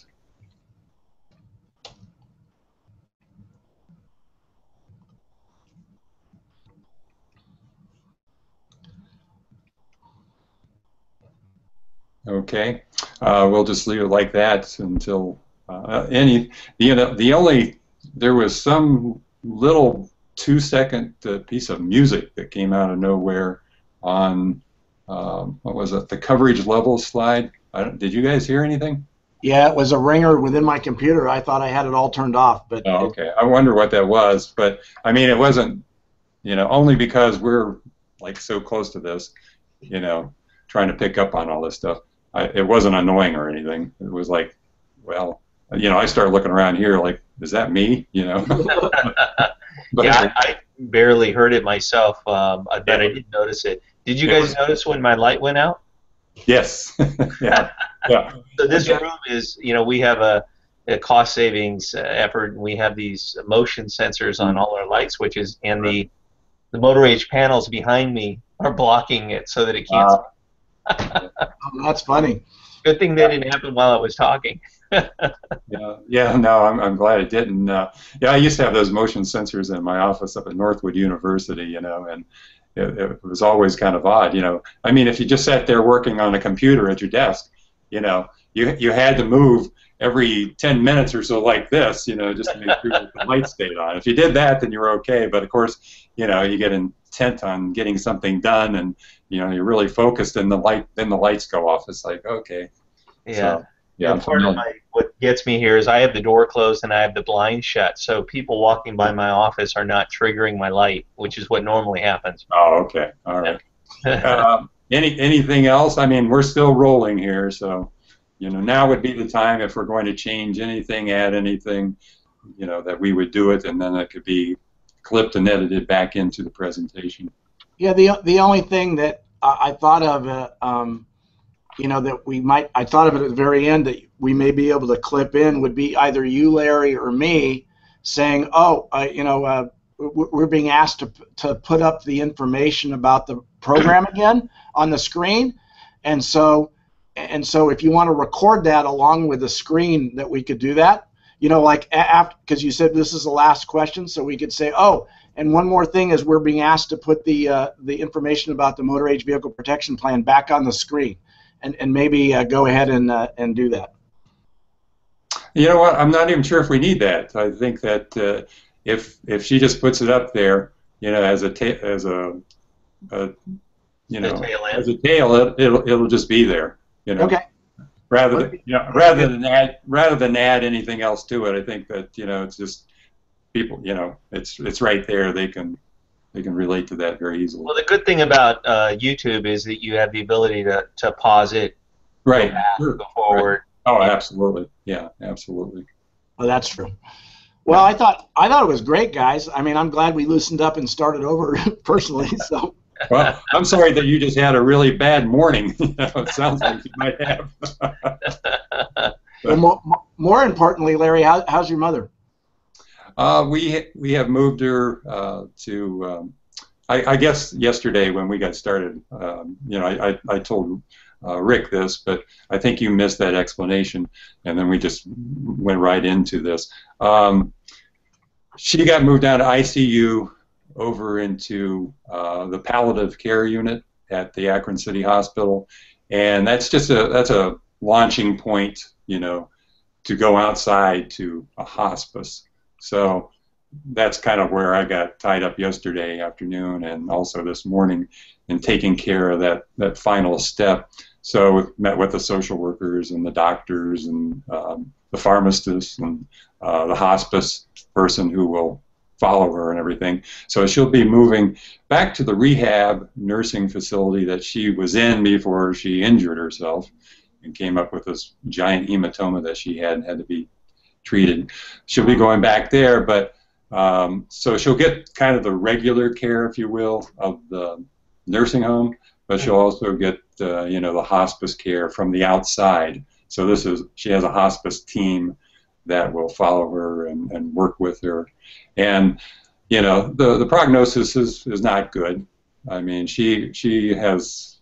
Okay, we'll just leave it like that until there was some little 2-second piece of music that came out of nowhere on what was it, the coverage level slide. Did you guys hear anything? Yeah, it was a ringer within my computer. I thought I had it all turned off, but oh, okay. I wonder what that was, but I mean, it wasn't, only because we're like so close to this, trying to pick up on all this stuff. It wasn't annoying or anything. It was like, well, I started looking around here like, is that me? But, yeah, I barely heard it myself. I bet I didn't notice it. Did you guys notice when my light went out? Yes. Yeah. Yeah. So this room is, we have a cost savings effort, and we have these motion sensors on all our light switches, and the Motor Age panels behind me are blocking it so that it can't. Oh, that's funny. Good thing that didn't happen while I was talking. Yeah. No, I'm glad it didn't. Yeah, I used to have those motion sensors in my office up at Northwood University, and it was always kind of odd, I mean, if you just sat there working on a computer at your desk, you had to move every 10 minutes or so like this, just to make sure that the light stayed on. If you did that, then you were okay. But of course, you get intent on getting something done, and you're really focused, and then the lights go off. It's like, okay. Yeah. So, yeah. Part of what gets me here is I have the door closed and I have the blind shut, so people walking by my office are not triggering my light, which is what normally happens. Oh, okay. All right. Anything else? I mean, we're still rolling here, so now would be the time if we're going to change anything, add anything, that we would do it, and then it could be clipped and edited back into the presentation. Yeah, the only thing that I thought of, that I thought of it at the very end that we may be able to clip in would be either you, Larry, or me saying, oh, we're being asked to put up the information about the program again on the screen, and so if you want to record that along with the screen, that we could do that, like after, because you said this is the last question, so we could say, oh, and one more thing is we're being asked to put the information about the Motor Age Vehicle Protection Plan back on the screen, and maybe go ahead and do that. You know what? I'm not even sure if we need that. I think that if she just puts it up there, as a tail, it'll just be there. Okay. Rather than add anything else to it, I think that it's just people. It's right there. They can relate to that very easily. Well, the good thing about YouTube is that you have the ability to pause it, right, go back, go forward. Right. Oh, absolutely. Yeah, absolutely. Oh, that's true. Well, I thought it was great, guys. I mean, I'm glad we loosened up and started over personally. So. Well, I'm sorry that you just had a really bad morning. It sounds like you might have. Well, more importantly, Larry, how's your mother? We have moved her to. I guess yesterday when we got started, I told Rick this, but I think you missed that explanation, and then we just went right into this. She got moved down to ICU over into the palliative care unit at the Akron City Hospital, and that's a launching point, to go outside to a hospice. So that's kind of where I got tied up yesterday afternoon and also this morning in taking care of that final step. So met with the social workers and the doctors and the pharmacists and the hospice person who will follow her and everything. So she'll be moving back to the rehab nursing facility that she was in before she injured herself. and came up with this giant hematoma that she had to be treated. She'll be going back there, but so she'll get kind of the regular care, if you will, of the nursing home, but she'll also get the hospice care from the outside. So she has a hospice team that will follow her and work with her, and the prognosis is not good. I mean, she has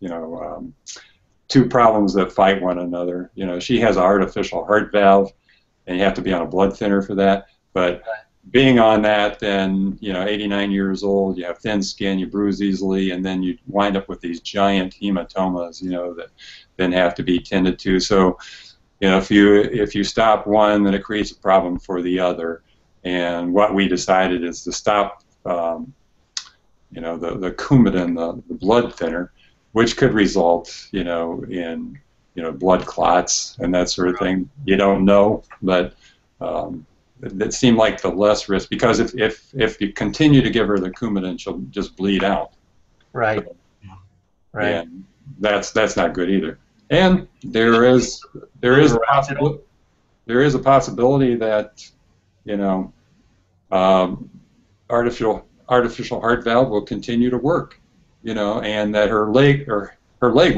two problems that fight one another. She has an artificial heart valve, and you have to be on a blood thinner for that. But being on that, then 89 years old, you have thin skin, you bruise easily, and then you wind up with these giant hematomas, that then have to be tended to. So, if you stop one, then it creates a problem for the other. And what we decided is to stop, the Coumadin, the blood thinner, which could result, in blood clots and that sort of thing. You don't know, but it seemed like the less risk, because if you continue to give her the Coumadin, she'll just bleed out. Right. Right. And that's not good either. And there is a possibility that artificial heart valve will continue to work, and that her leg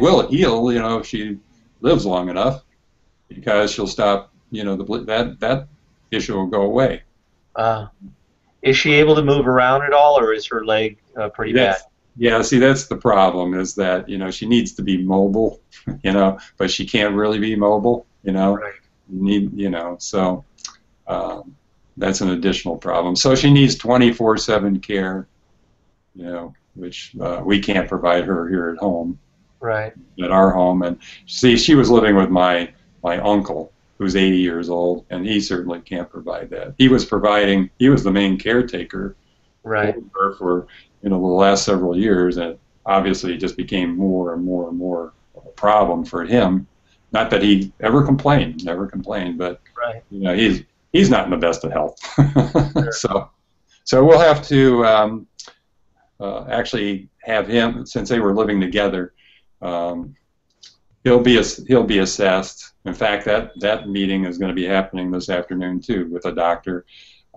will heal, if she lives long enough, because she'll stop, that issue will go away. Is she able to move around at all, or is her leg pretty bad? Yeah, see, that's the problem, is that, she needs to be mobile, but she can't really be mobile, Right. So that's an additional problem. So she needs 24/7 care, which we can't provide her here at home. Right. At our home. And see, she was living with my uncle, who's 80 years old, and he certainly can't provide that. He was the main caretaker, right, for the last several years, and obviously it just became more and more and more of a problem for him. Not that he ever complained, but right. He's not in the best of health. Sure. So we'll have to actually have him, since they were living together. He'll be assessed. In fact, that meeting is going to be happening this afternoon too, with a doctor,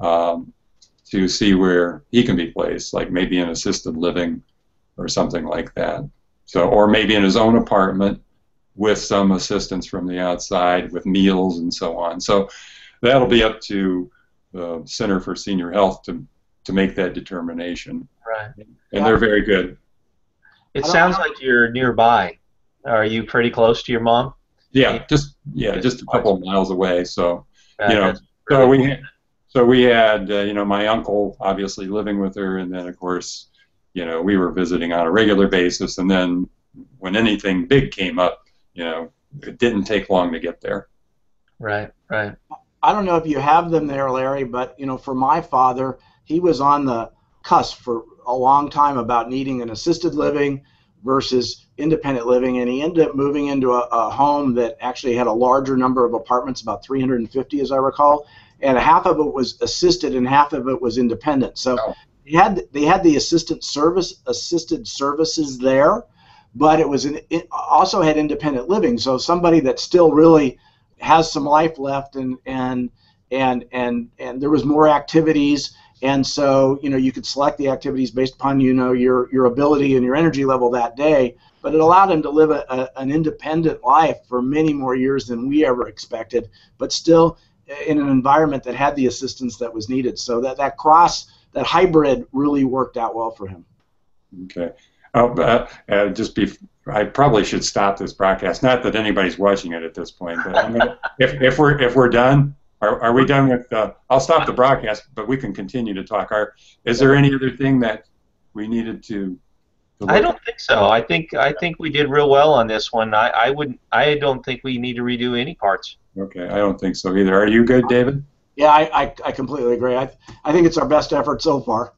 to see where he can be placed, like maybe in assisted living or something like that. So, or maybe in his own apartment with some assistance from the outside, with meals and so on. So that'll be up to the Center for Senior Health to make that determination. Right. And they're very good. It sounds like you're nearby. Are you pretty close to your mom? Yeah, just a couple of miles away. So, so we had my uncle obviously living with her, and then of course, we were visiting on a regular basis. And then when anything big came up, it didn't take long to get there. Right. Right. I don't know if you have them there, Larry, but for my father, he was on the cusp for a long time about needing an assisted living versus independent living, and he ended up moving into a home that actually had a larger number of apartments, about 350 as I recall, and half of it was assisted and half of it was independent. So they had the assisted services there, but it also had independent living. So somebody that still really has some life left, and there was more activities. And so, you could select the activities based upon, your ability and your energy level that day. But it allowed him to live an independent life for many more years than we ever expected, but still in an environment that had the assistance that was needed. So that hybrid really worked out well for him. Okay. I probably should stop this broadcast. Not that anybody's watching it at this point, but if we're done. Are we done with? I'll stop the broadcast, but we can continue to talk. Is there any other thing that we needed to I don't think so. I think we did real well on this one. I don't think we need to redo any parts. Okay, I don't think so either. Are you good, David? Yeah, I completely agree. I think it's our best effort so far.